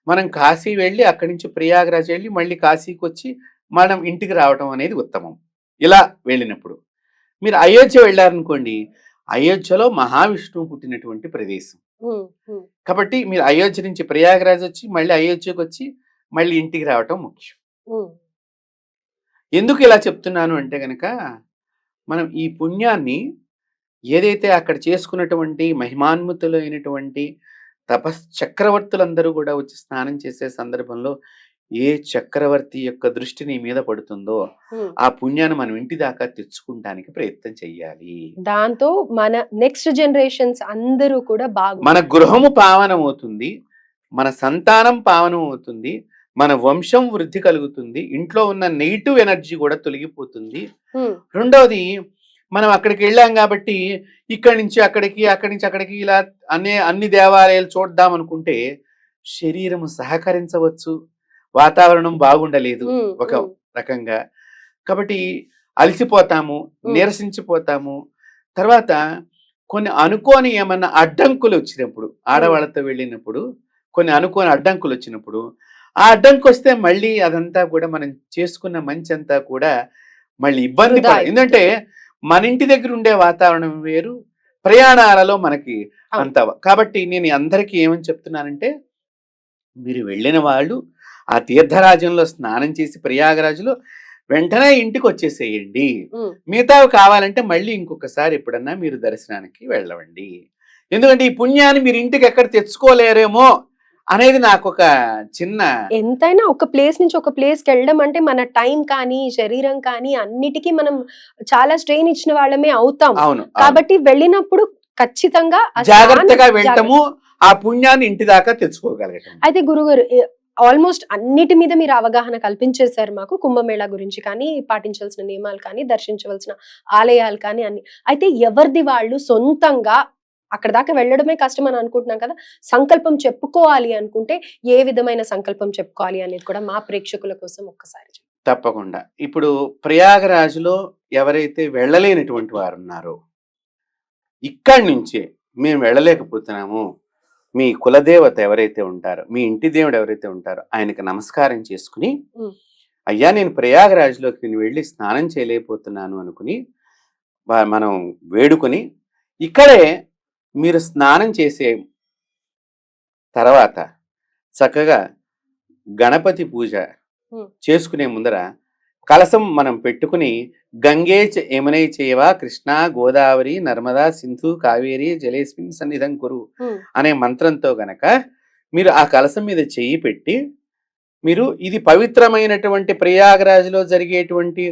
మనం కాశీ వెళ్ళి అక్కడి నుంచి ప్రయాగరాజ్ వెళ్ళి మళ్ళీ కాశీకొచ్చి మనం ఇంటికి రావటం అనేది ఉత్తమం. ఇలా వెళ్ళినప్పుడు. మీరు అయోధ్య వెళ్లారనుకోండి, అయోధ్యలో మహావిష్ణువు పుట్టినటువంటి ప్రదేశం. హ్మ్. హ్మ్. కాబట్టి మీరు అయోధ్య నుంచి ప్రయాగరాజ్ వచ్చి, మళ్ళీ అయోధ్యకొచ్చి, మళ్ళీ ఇంటికి రావటం ముఖ్యం. హ్మ్. ఎందుకు ఇలా చెప్తున్నాను అంటే గనక, మనం ఈ పుణ్యాన్ని ఏదైతే అక్కడ చేసుకున్నటువంటి మహిమాన్వితులైనటువంటి చక్రవర్తులందరూ కూడా వచ్చి స్నానం చేసే సందర్భంలో ఏ చక్రవర్తి యొక్క దృష్టి నీ మీద పడుతుందో, హ్మ్. ఆ పుణ్యాన్ని మనం ఇంటి దాకా తెచ్చుకుంటానికి ప్రయత్నం చెయ్యాలి. దాంతో మన నెక్స్ట్ జనరేషన్స్ అందరూ కూడా మన బాగుంటారు. గృహము పావనమవుతుంది. మన సంతానం పావనమవుతుంది. మన వంశం వృద్ధి కలుగుతుంది. ఇంట్లో ఉన్న నెగెటివ్ ఎనర్జీ కూడా తొలగిపోతుంది. హ్మ్. రెండోది మనం అక్కడికెళ్ళాం గాబట్టి, ఇక్కడి నుంచి అక్కడికి, అక్కడి నుంచి అక్కడికి ఇలా అన్ని దేవాలయాలు చూద్దామనుకుంటే, శరీరము సహకరించవచ్చు. వాతావరణం బాగుండలేదు హ్మ్. ఒక హ్మ్. రకంగా. కాబట్టి అలసిపోతాము, హ్మ్. నీరసించిపోతాము. తర్వాత కొన్ని అనుకోని ఏమన్నా అడ్డంకులొచ్చినప్పుడు, హ్మ్. ఆడవాళ్ళతో వెళ్ళినప్పుడు, కొన్ని అనుకోని అడ్డంకులొచ్చినప్పుడు, ఆ అడ్డంకొస్తే మళ్ళీ అదంతా కూడా మనం చేసుకున్న మంచంతా కూడా మళ్ళీ ఇబ్బంది వృధా ఎందుకంటే అయిపోతుంది. మన ఇంటి దగ్గర ఉండే వాతావరణం వేరు, ప్రయాణాలలో మనకి అవును. అంత కాబట్టి నేను అందరికీ ఏమని చెప్తున్నానంటే, మీరు వెళ్ళిన వాళ్ళు ఆ తీర్థరాజంలో స్నానం చేసి ప్రయాగరాజులో వెంటనే ఇంటికొచ్చేసేయండి. హ్మ్. మిగతావి కావాలంటే మళ్ళీ ఇంకొకసారి ఎప్పుడన్నా మీరు దర్శనానికి వెళ్ళవండి. ఎందుకంటే ఈ పుణ్యాన్ని మీరు ఇంటికి ఎక్కడ తెచ్చుకోలేరేమో అనేది నాకు ఒక చిన్న ఎంతైనా ఒక ప్లేస్ నుంచి ఒక ప్లేస్‌కి వెళ్ళడం అంటే మన టైం కానీ, శరీరం కానీ అన్నిటికి మనం చాలా స్ట్రెయిన్ ఇచ్చిన వాళ్ళమే అవుతాం. అవును. అవును. కాబట్టి వెళ్ళినప్పుడు ఖచ్చితంగా ఆ జాగ్రత్తగా స్నానం వెళ్ళటము, ఆ పుణ్యాన్ని ఇంటి దాకా తెచ్చుకోగలగటం. అయితే గురుగారు ఆల్మోస్ట్ అన్నిటి మీద మీరు అవగాహన కల్పించేశారు మాకు. కుంభమేళా గురించి కానీ, పాటించాల్సిన నియమాలు కానీ, దర్శించవలసిన ఆలయాలు కానీ అన్ని. అయితే ఎవరిది వాళ్ళు సొంతంగా అక్కడి దాకా వెళ్ళడమే కష్టం అని అనుకుంటున్నాం కదా! సంకల్పం చెప్పుకోవాలి అనుకుంటే ఏ విధమైన సంకల్పం చెప్పుకోవాలి అనేది కూడా మా ప్రేక్షకుల కోసం ఒక్కసారి తప్పకుండా. ఇప్పుడు ప్రయాగరాజ్‌లో ఎవరైతే వెళ్ళలేనటువంటి వారున్నారో, ఇక్కడి నుంచే మేము వెళ్ళలేకపోతున్నాము. మీ కులదేవత ఎవరైతే ఉంటారో, మీ ఇంటి దేవుడు ఎవరైతే ఉంటారో ఆయనకి నమస్కారం చేసుకొని, హ్మ్. అయ్యా నేను ప్రయాగరాజ్‌లోకి నేను వెళ్ళి స్నానం చేయలేకపోతున్నాను అనుకుని, మనం వేడుకొని, ఇక్కడే మీరు స్నానం చేసే తర్వాత చక్కగా గణపతి పూజ హ్మ్. చేసుకునే ముందర కలశం మనం పెట్టుకుని గంగే యమునై చేవ కృష్ణ గోదావరి నర్మదా సింధు కావేరి జలేస్మిన్ సన్నిధం కురు హ్మ్. అనే మంత్రంతో గనక మీరు ఆ కలశం మీద చెయ్యి పెట్టి మీరు ఇది పవిత్రమైనటువంటి ప్రయాగరాజులో జరిగేటువంటి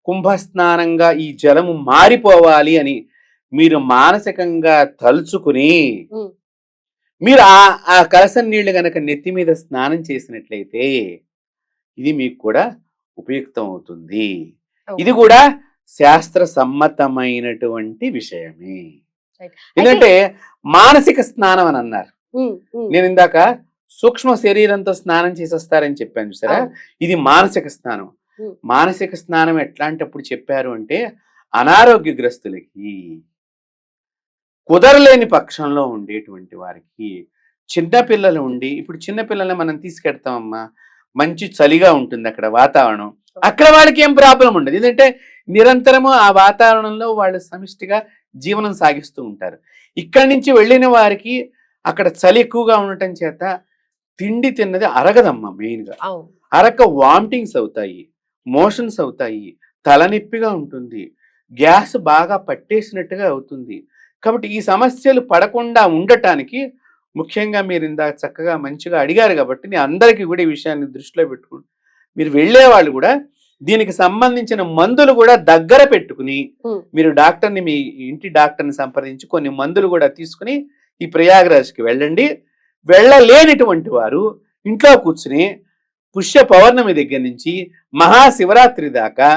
కుంభస్నానంగా ఈ జలము మారిపోవాలి అని మీరు మానసికంగా తలుచుకుని హ్మ్. మీరు ఆ కలశం నీళ్లు గనక నెత్తి మీద స్నానం చేసినట్లయితే ఇది మీకు కూడా ఉపయుక్తం అవుతుంది. ఇది ఓకే. కూడా శాస్త్ర సమ్మతమైనటువంటి విషయమే. రైట్. అయితే ఎందుకంటే మానసిక స్నానం అని అన్నారు. హ్మ్. హ్మ్. నేను ఇందాక సూక్ష్మ శరీరంతో స్నానం చేసేస్తారని చెప్పాను చూసారా? అవును. ఇది మానసిక స్నానం. హ్మ్. మానసిక స్నానం ఎట్లాంటప్పుడు చెప్పారు అంటే అనారోగ్యగ్రస్తులకి, కుదరలేని పక్షంలో ఉండేటువంటి వారికి, చిన్న పిల్లలు ఉండి ఇప్పుడు చిన్న పిల్లల్ని మనం తీసుకెడతామమ్మా. మంచి చలిగా ఉంటుంది అక్కడ వాతావరణం. అక్కడ వాళ్ళకి ఏం ప్రాబ్లం ఉండదు. ఎందుకంటే నిరంతరము ఆ వాతావరణంలో వాళ్ళు సమిష్టిగా జీవనం సాగిస్తూ ఉంటారు. ఇక్కడి నుంచి వెళ్ళిన వారికి అక్కడ చలి ఎక్కువగా ఉండటం చేత తిండి తిన్నది అరగదమ్మా మెయిన్‌గా. అవును. అరక్క వామిటింగ్స్ అవుతాయి, మోషన్స్ అవుతాయి, తలనొప్పిగా ఉంటుంది, గ్యాస్ బాగా పట్టేసినట్టుగా అవుతుంది. కాబట్టి ఈ సమస్యలు పడకుండా ఉండటానికి ముఖ్యంగా మీరు ఇందాక చక్కగా మంచిగా అడిగారు కాబట్టి నేను అందరికీ కూడా ఈ విషయాన్ని దృష్టిలో పెట్టుకుని మీరు వెళ్ళేవాళ్ళు కూడా దీనికి సంబంధించిన మందులు కూడా దగ్గర పెట్టుకుని హ్మ్. మీరు డాక్టర్ని మీ ఇంటి డాక్టర్ని సంప్రదించి కొన్ని మందులు కూడా తీసుకుని ఈ ప్రయాగరాజ్కి వెళ్ళండి. వెళ్ళలేనటువంటి వారు ఇంట్లో కూర్చుని పుష్య పౌర్ణమి దగ్గర నుంచి మహాశివరాత్రి దాకా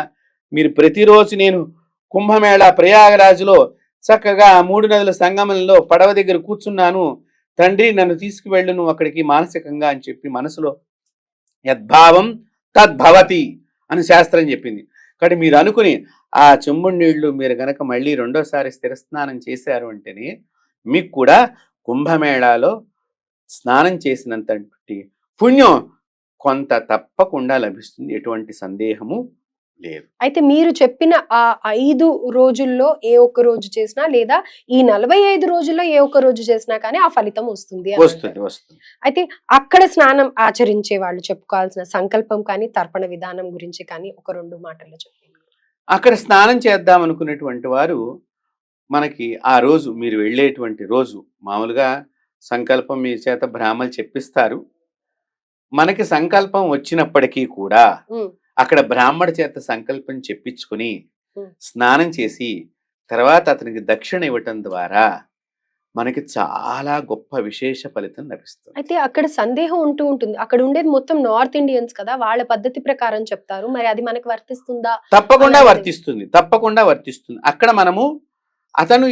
మీరు ప్రతిరోజు నేను కుంభమేళా ప్రయాగరాజులో చక్కగా 3 నదుల సంగమంలో పడవ దగ్గర కూర్చున్నాను, తండ్రి నన్ను తీసుకువెళ్ళు నువ్వు అక్కడికి మానసికంగా అని చెప్పి మనసులో యద్భావం తద్భవతి అని శాస్త్రం చెప్పింది. కాబట్టి మీరు అనుకుని ఆ చెంబుడు నీళ్లు మీరు గనక మళ్ళీ రెండోసారి స్థిరస్నానం చేశారు అంటేనే మీకు కూడా కుంభమేళాలో స్నానం చేసినంతటి పుణ్యం కొంత తప్పకుండా లభిస్తుంది. ఎటువంటి సందేహము లేదు. అయితే మీరు చెప్పిన ఆ 5 రోజుల్లో ఏ ఒక్క రోజు చేసినా లేదా ఈ 45 రోజుల్లో ఏ ఒక్క రోజు చేసినా కానీ ఆ ఫలితం వస్తుంది అని వస్తుంది. అంటారు. వస్తుంది. అయితే అక్కడ స్నానం ఆచరించే వాళ్ళు చెప్పుకోవాల్సిన సంకల్పం కానీ, తర్పణ విధానం గురించి కానీ ఒక 2 మాటల్లో చెప్పండి. అక్కడ స్నానం చేద్దాం అనుకునేటువంటి వారు మనకి ఆ రోజు మీరు వెళ్ళేటువంటి రోజు మామూలుగా సంకల్పం మీ చేత బ్రాహ్మలు చెప్పిస్తారు. మనకి సంకల్పం వచ్చినప్పటికీ కూడా హ్మ్. అక్కడ బ్రాహ్మడి చేత సంకల్పం చెప్పించుకుని హ్మ్. స్నానం చేసి తర్వాత అతనికి దక్షిణ ఇవ్వటం ద్వారా మనకి చాలా గొప్ప విశేష ఫలితం లభిస్తుంది. అయితే అక్కడ సందేహం ఉంటూ ఉంటుంది. అక్కడ ఉండేది మొత్తం నార్త్ ఇండియన్స్ కదా! వాళ్ళ పద్ధతి ప్రకారం చెప్తారు. మరి అది మనకు వర్తిస్తుందా తప్పకుండా అనేది వర్తిస్తుంది. తప్పకుండా వర్తిస్తుంది. అక్కడ మనము అతను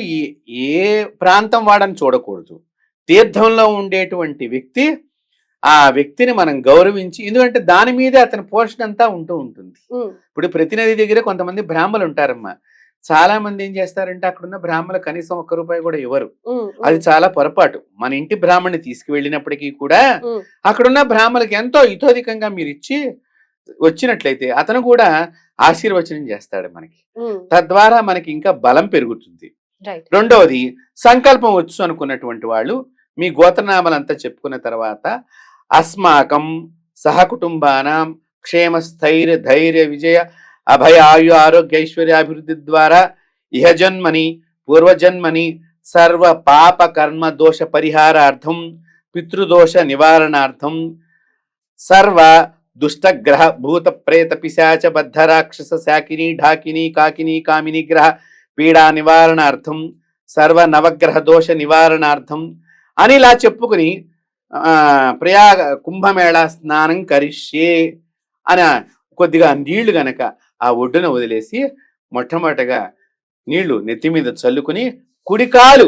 ఏ ప్రాంతం వాడని చూడకూడదు. తీర్థంలో ఉండేటువంటి వ్యక్తి, ఆ వ్యక్తిని మనం గౌరవించి ఎందుకంటే దాని మీదే అతని పోషణ అంతా ఉంటూ ఉంటుంది. హ్మ్. ఇప్పుడు ప్రతి నది దగ్గర కొంతమంది బ్రాహ్మలు ఉంటారమ్మా. చాలా మంది ఏం చేస్తారంటే అక్కడున్న బ్రాహ్మలు కనీసం ₹1 కూడా ఇవ్వరు. హ్మ్. అది హ్మ్. చాలా పొరపాటు. మన ఇంటి బ్రాహ్మణ్ణి తీసుకువెళ్ళినప్పటికీ కూడా హ్మ్. అక్కడున్న బ్రాహ్మలకి ఎంతో ఇతోధికంగా మీరిచ్చి వచ్చినట్లయితే అతను కూడా ఆశీర్వచనం చేస్తాడు మనకి. హ్మ్. తద్వారా మనకి ఇంకా బలం పెరుగుతుంది. రైట్. రెండవది సంకల్పం వచ్చు అనుకున్నటువంటి వాళ్ళు మీ గోత్రనామాలంతా చెప్పుకున్న తర్వాత అస్మాకం సహకుటుంబానాం క్షేమ స్థైర్య ధైర్య విజయ అభయ ఆయు ఆరోగ్య ఐశ్వర్యాభివృద్ధి ద్వారా ఇహజన్మని పూర్వజన్మని సర్వ పాప కర్మ దోష పరిహారార్థం పితృదోష నివారణార్థం సర్వ దుష్టగ్రహ భూత ప్రేత పిశాచ బద్ధ రాక్షస శాకిని ఢాకిని కాకిని కామిని గ్రహ పీడా నివారణార్థం సర్వ నవగ్రహ దోష నివారణార్థం అని ఇలా చెప్పుకుని ప్రయాగ కుంభమేళ స్నానం కరిష్యే అని కొద్దిగా నీళ్లు గనక ఆ ఒడ్డున వదిలేసి మొట్టమొదటగా నీళ్లు నెత్తి మీద చల్లుకుని కుడికాలు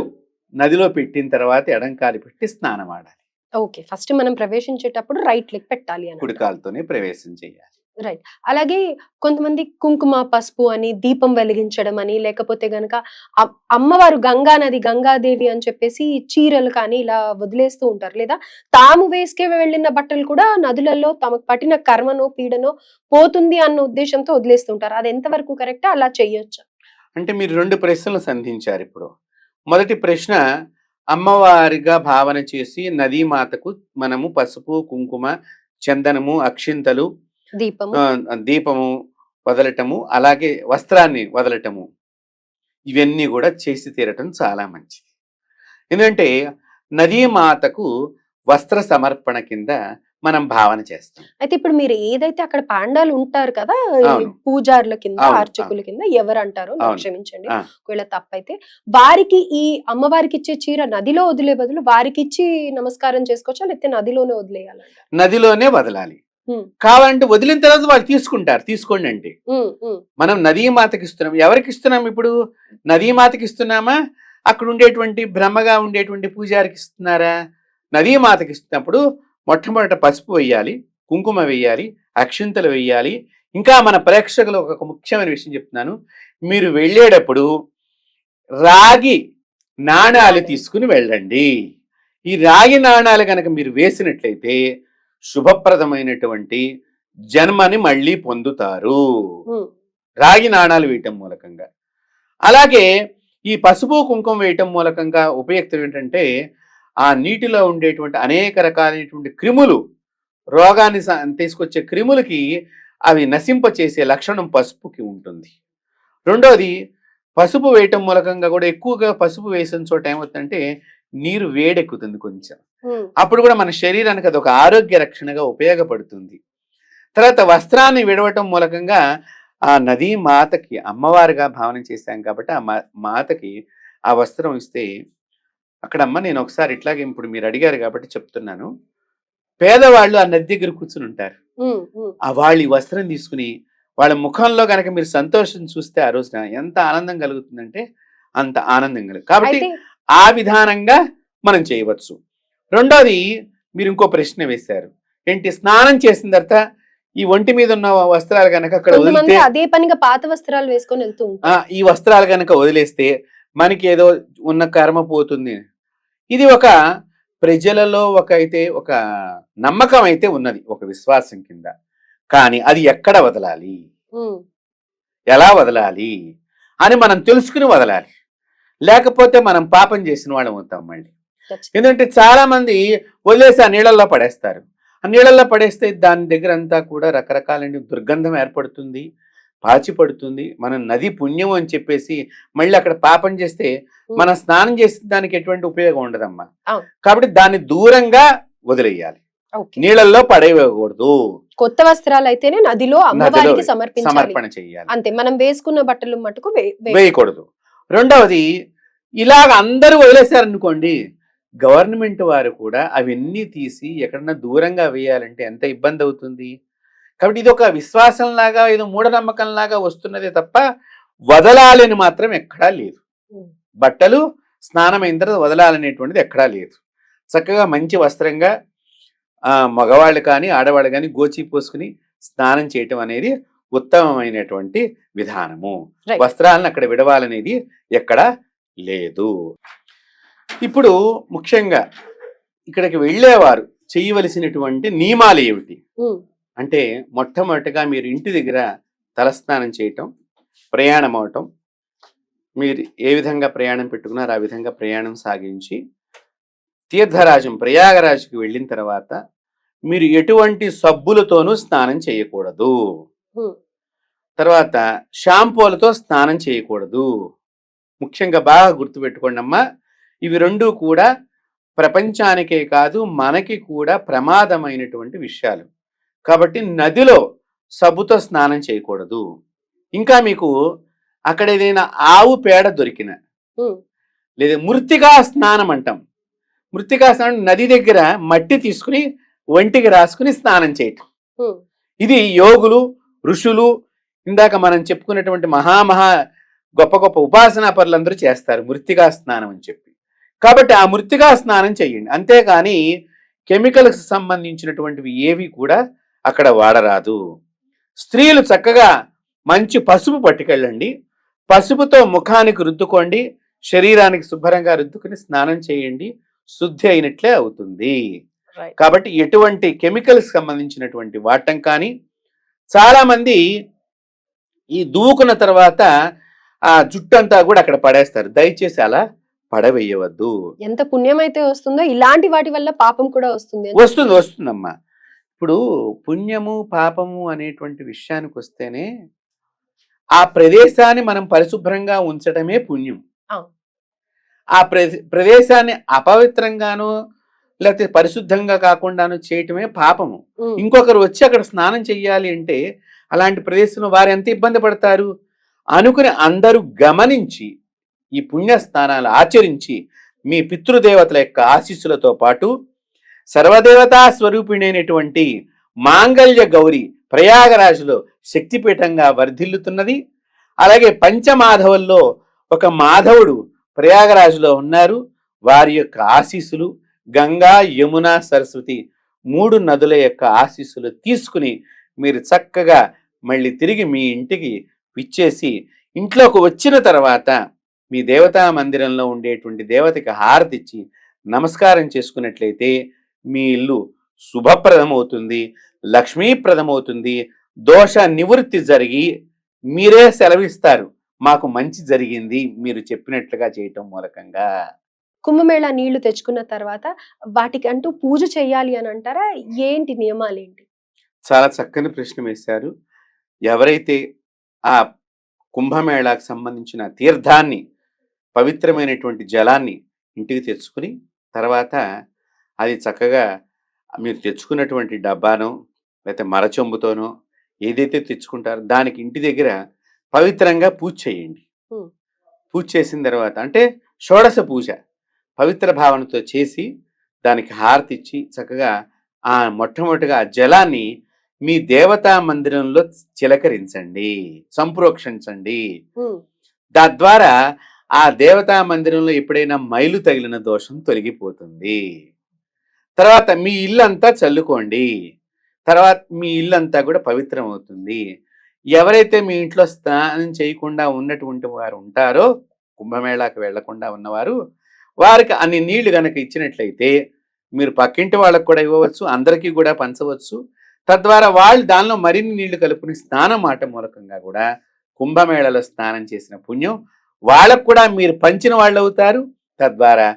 నదిలో పెట్టిన తర్వాత ఎడంకాలు పెట్టి స్నానం ఆడాలి. ఓకే. ఫస్ట్ మనం ప్రవేశించేటప్పుడు రైట్ లెగ్ పెట్టాలి అని. కుడికాలతోనే ప్రవేశం చేయాలి. రైట్. అలాగే కొంతమంది కుంకుమ, పసుపు అని, దీపం వెలిగించడం అని, లేకపోతే గనక అమ్మవారు గంగా నది, గంగాదేవి అని చెప్పేసి చీరలు కానీ ఇలా వదిలేస్తూ ఉంటారు. లేదా తాము వేసుకే వెళ్ళిన బట్టలు కూడా నదులలో తమకు పట్టిన కర్మనో, పీడనో పోతుంది అన్న ఉద్దేశంతో వదిలేస్తుంటారు. అది ఎంతవరకు కరెక్ట్? అలా చెయ్యొచ్చా? అంటే మీరు 2 ప్రశ్నలు సంధించారు ఇప్పుడు. మొదటి ప్రశ్న, అమ్మవారిగా భావన చేసి నదీమాతకు మనము పసుపు, కుంకుమ, చందనము, అక్షింతలు, దీపము. దీపము వదలటము, అలాగే వస్త్రాన్ని వదలటము, ఇవన్నీ కూడా చేసి తీరటం చాలా మంచిది. ఎందుకంటే నదీమాతకు వస్త్ర సమర్పణ కింద మనం భావన చేస్తాం. అయితే ఇప్పుడు మీరు ఏదైతే అక్కడ పాండాలు ఉంటారు కదా, ఈ అవును. పూజారుల కింద, అవును, అర్చకుల కింద ఎవరంటారో నాకు అవును. క్షమించండి ఆ. ఒకవేళ తప్పైతే, వారికి ఈ అమ్మవారికి ఇచ్చే చీర నదిలో వదిలే బదులు వారికి ఇచ్చి నమస్కారం చేసుకోవచ్చా, లేకపోతే నదిలోనే వదిలేయాలంట? నదిలోనే వదలాలి. కావాలంటే వదిలిన తర్వాత వాళ్ళు తీసుకుంటారు, తీసుకోండి అంటే. మనం నదీమాతకి ఇస్తున్నాం. ఎవరికి ఇస్తున్నాం ఇప్పుడు? నదీమాతకి ఇస్తున్నామా, అక్కడ ఉండేటువంటి బ్రహ్మగా ఉండేటువంటి పూజారికి ఇస్తున్నారా? నదీమాతకి ఇస్తున్నప్పుడు మొట్టమొదట పసుపు వేయాలి, కుంకుమ వేయాలి, అక్షింతలు వేయాలి. ఇంకా మన ప్రేక్షకులు ఒక ముఖ్యమైన విషయం చెప్తున్నాను. మీరు వెళ్ళేటప్పుడు రాగి నాణాలు తీసుకుని వెళ్ళండి. ఈ రాగి నాణాలు కనుక మీరు వేసినట్లయితే శుభప్రదమైనటువంటి జన్మని మళ్ళీ పొందుతారు, రాగి నాణాలు వేయటం మూలకంగా. అలాగే ఈ పసుపు కుంకుమ వేయటం మూలకంగా ఉపయుక్తం ఏంటంటే, ఆ నీటిలో ఉండేటువంటి అనేక రకాలైనటువంటి క్రిములు, రోగాన్ని తీసుకొచ్చే క్రిములకి అవి నశింపచేసే లక్షణం పసుపుకి ఉంటుంది. రెండోది, పసుపు వేయటం మూలకంగా కూడా ఎక్కువగా పసుపు వేసిన చోట ఏమవుతుందంటే నీరు వేడెక్కుతుంది కొంచెం. అప్పుడు కూడా మన శరీరానికి అది ఒక ఆరోగ్య రక్షణగా ఉపయోగపడుతుంది. తర్వాత వస్త్రాన్ని విడవటం మూలకంగా ఆ నదీ మాతకి అమ్మవారిగా భావన చేశాం కాబట్టి ఆ మాతకి ఆ వస్త్రం ఇస్తే, అక్కడమ్మ నేను ఒకసారి ఇట్లాగే ఇప్పుడు మీరు అడిగారు కాబట్టి చెప్తున్నాను, పేదవాళ్ళు ఆ నది దగ్గర కూర్చుని ఉంటారు. ఆ వాళ్ళు ఈ వస్త్రం తీసుకుని వాళ్ళ ముఖంలో కనుక మీరు సంతోషం చూస్తే ఆ రోజున ఎంత ఆనందం కలుగుతుందంటే అంత ఆనందం కలుగు. కాబట్టి ఆ విధానంగా మనం చేయవచ్చు. రెండోది, మీరు ఇంకో ప్రశ్న వేశారు ఏంటి, స్నానం చేసిన తర్వాత ఈ ఒంటి మీద ఉన్న వస్త్రాలు కనుక అక్కడ వదిలితే, అదే పనిగా పాత వస్త్రాలు వేసుకొని వెళ్తూ ఉంటారు. ఈ వస్త్రాలు కనుక వదిలేస్తే మనకి ఏదో ఉన్న కర్మ పోతుంది. ఇది ఒక ప్రజలలో ఒక నమ్మకం అయితే ఉన్నది, ఒక విశ్వాసం కింద. కానీ అది ఎక్కడ వదలాలి, ఎలా వదలాలి అని మనం తెలుసుకుని వదలాలి. లేకపోతే మనం పాపం చేసిన వాళ్ళం అవుతాం మళ్ళీ. ఎందుకంటే చాలా మంది వదిలేసి ఆ నీళ్ళల్లో పడేస్తారు. ఆ నీళ్ళల్లో పడేస్తే దాని దగ్గర అంతా కూడా రకరకాలైన దుర్గంధం ఏర్పడుతుంది, పాచి పడుతుంది. మనం నది పుణ్యం అని చెప్పేసి మళ్ళీ అక్కడ పాపం చేస్తే మనం స్నానం చేసిన దానికి ఎటువంటి ఉపయోగం ఉండదమ్మా. కాబట్టి దాన్ని దూరంగా వదిలేయాలి, నీళ్ళల్లో పడేయకూడదు. కొత్త వస్త్రాలు అయితేనే నదిలో అమ్మవారికి సమర్పణ చేయాలి, అంతే. మనం వేసుకున్న బట్టలు మటుకు వేయకూడదు. రెండవది, ఇలాగ అందరూ వదిలేశారనుకోండి, గవర్నమెంట్ వారు కూడా అవన్నీ తీసి ఎక్కడన్నా దూరంగా వేయాలంటే ఎంత ఇబ్బంది అవుతుంది. కాబట్టి ఇది ఒక విశ్వాసంలాగా, ఏదో మూఢనమ్మకంలాగా వస్తున్నదే తప్ప వదలాలని మాత్రం ఎక్కడా లేదు. బట్టలు స్నానమైన తర్వాత వదలాలనేటువంటిది ఎక్కడా లేదు. చక్కగా మంచి వస్త్రంగా మగవాళ్ళు కానీ ఆడవాళ్ళు కానీ గోచి పోసుకుని స్నానం చేయటం అనేది ఉత్తమమైనటువంటి విధానము. వస్త్రాలను అక్కడ విడవాలనేది ఎక్కడా లేదు. ఇప్పుడు ముఖ్యంగా ఇక్కడికి వెళ్ళేవారు చేయవలసినటువంటి నియమాలు ఏమిటి అంటే, మొట్టమొదటిగా మీరు ఇంటి దగ్గర తలస్నానం చేయటం, ప్రయాణం అవటం, మీరు ఏ విధంగా ప్రయాణం పెట్టుకున్నారో ఆ విధంగా ప్రయాణం సాగించి తీర్థరాజం ప్రయాగరాజుకి వెళ్ళిన తర్వాత మీరు ఎటువంటి సబ్బులతోనూ స్నానం చేయకూడదు. తర్వాత షాంపూలతో స్నానం చేయకూడదు. ముఖ్యంగా బాగా గుర్తుపెట్టుకోండి అమ్మా, ఇవి రెండు కూడా ప్రపంచానికే కాదు మనకి కూడా ప్రమాదమైనటువంటి విషయాలు. కాబట్టి నదిలో సబ్బుతో స్నానం చేయకూడదు. ఇంకా మీకు అక్కడ ఏదైనా ఆవు పేడ దొరికిన, ఉమ్, లేదా మృత్తికా స్నానం అంటాం. మృత్తికా స్నానం నది దగ్గర మట్టి తీసుకుని ఒంటికి రాసుకుని స్నానం చేయటం. ఉమ్, ఇది యోగులు, ఋషులు, ఇందాక మనం చెప్పుకున్నటువంటి మహా గొప్ప గొప్ప ఉపాసనా పరులందరూ చేస్తారు మృత్తికా స్నానం అని చెప్పి. కాబట్టి ఆ మృత్తికా స్నానం చేయండి. అంతేగాని కెమికల్స్ సంబంధించినటువంటివి ఏవి కూడా అక్కడ వాడరాదు. స్త్రీలు చక్కగా మంచి పసుపు పట్టుకెళ్ళండి. పసుపుతో ముఖానికి రుద్దుకోండి, శరీరానికి శుభ్రంగా రుద్దుకుని స్నానం చేయండి, శుద్ధి అయినట్లే అవుతుంది. రైట్. కాబట్టి ఎటువంటి కెమికల్స్ సంబంధించినటువంటి వాడటం కానీ, చాలా మంది ఈ దూకున్న తర్వాత ఆ జుట్టు అంతా కూడా అక్కడ పడేస్తారు. దయచేసి అలా పడవేయవద్దు. ఎంత పుణ్యం అయితే వస్తుందో ఇలాంటి వాటి వల్ల పాపం కూడా వస్తుంది అని వస్తుంది, వస్తుందమ్మా. ఇప్పుడు పుణ్యము పాపము అనేటువంటి విషయానికి వస్తేనే ఆ ప్రదేశాన్ని మనం పరిశుభ్రంగా ఉంచడమే పుణ్యం. ఆ, ఆ ప్రదేశాన్ని అపవిత్రంగానో లేకపోతే పరిశుద్ధంగా కాకుండానో చేయటమే పాపము. ఉమ్, ఇంకొకరు వచ్చి అక్కడ స్నానం చెయ్యాలి అంటే అలాంటి ప్రదేశంలో వారు ఎంత ఇబ్బంది పడతారు అనుకుని అందరూ గమనించి ఈ పుణ్యస్నానాలు ఆచరించి మీ పితృదేవతల యొక్క ఆశీస్సులతో పాటు సర్వదేవతా స్వరూపిణైనటువంటి మాంగళ్య గౌరి ప్రయాగరాజులో శక్తిపీఠంగా వర్ధిల్లుతున్నది. అలాగే పంచమాధవుల్లో ఒక మాధవుడు ప్రయాగరాజులో ఉన్నారు. వారి యొక్క ఆశీస్సులు, గంగా, యమున, సరస్వతి 3 నదుల యొక్క ఆశీస్సులు తీసుకుని మీరు చక్కగా మళ్ళీ తిరిగి మీ ఇంటికి విచ్చేసి, ఇంట్లోకి వచ్చిన తర్వాత మీ దేవతా మందిరంలో ఉండేటువంటి దేవతకి హారతిచ్చి నమస్కారం చేసుకున్నట్లయితే మీ ఇల్లు శుభప్రదమవుతుంది, లక్ష్మీప్రదమవుతుంది. దోష నివృత్తి జరిగి మీరే సెలవిస్తారు, మాకు మంచి జరిగింది మీరు చెప్పినట్లుగా చేయటం మూలకంగా. కుంభమేళా నీళ్లు తెచ్చుకున్న తర్వాత వాటికి అంటూ పూజ చెయ్యాలి అని అంటారా? ఏంటి నియమాలు ఏంటి? చాలా చక్కని ప్రశ్న వేశారు. ఎవరైతే ఆ కుంభమేళాకు సంబంధించిన తీర్థాన్ని, పవిత్రమైనటువంటి జలాన్ని ఇంటికి తెచ్చుకుని తర్వాత అది చక్కగా మీరు తెచ్చుకున్నటువంటి డబ్బానో లేకపోతే మరచెంబుతోనో ఏదైతే తెచ్చుకుంటారో దానికి ఇంటి దగ్గర పవిత్రంగా పూజ చేయండి. ఉమ్, పూజ చేసిన తర్వాత అంటే షోడశ పూజ పవిత్ర భావనతో చేసి దానికి హారతి ఇచ్చి చక్కగా ఆ మొట్టమొదటిగా ఆ జలాన్ని మీ దేవతా మందిరంలో చిలకరించండి, సంప్రోక్షించండి. ఉమ్, తద్వారా ఆ దేవతా మందిరంలో ఎప్పుడైనా మైలు తగిలిన దోషం తొలగిపోతుంది. తర్వాత మీ ఇల్లంతా చల్లుకోండి. తర్వాత మీ ఇల్లంతా కూడా పవిత్రం అవుతుంది. ఎవరైతే మీ ఇంట్లో స్నానం చేయకుండా ఉన్నటువంటి వారు ఉంటారో, కుంభమేళాకు వెళ్లకుండా ఉన్నవారు, వారికి అన్ని నీళ్లు గనక ఇచ్చినట్లయితే మీరు పక్కింటి వాళ్ళకు కూడా ఇవ్వవచ్చు, అందరికీ కూడా పంచవచ్చు. తద్వారా వాళ్ళు దానిలో మరిన్ని నీళ్లు కలుపుని స్నానం ఆట మూలకంగా కూడా కుంభమేళలో స్నానం చేసిన పుణ్యం వాళ్ళకు కూడా మీరు పంచిన వాళ్ళు అవుతారు. తద్వారా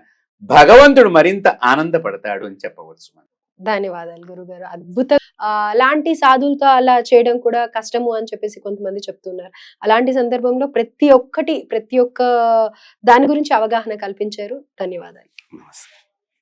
భగవంతుడు మరింత ఆనందపడతాడు అని చెప్పవచ్చు. ధన్యవాదాలు గురుగారు. అద్భుతం. అలాంటి సాధువులతో అలా చేయడం కూడా కష్టము అని చెప్పేసి కొంతమంది చెప్తున్నారు. అలాంటి సందర్భంలో ప్రతి ఒక్క దాని గురించి అవగాహన కల్పించారు. ధన్యవాదాలు. నమస్తే.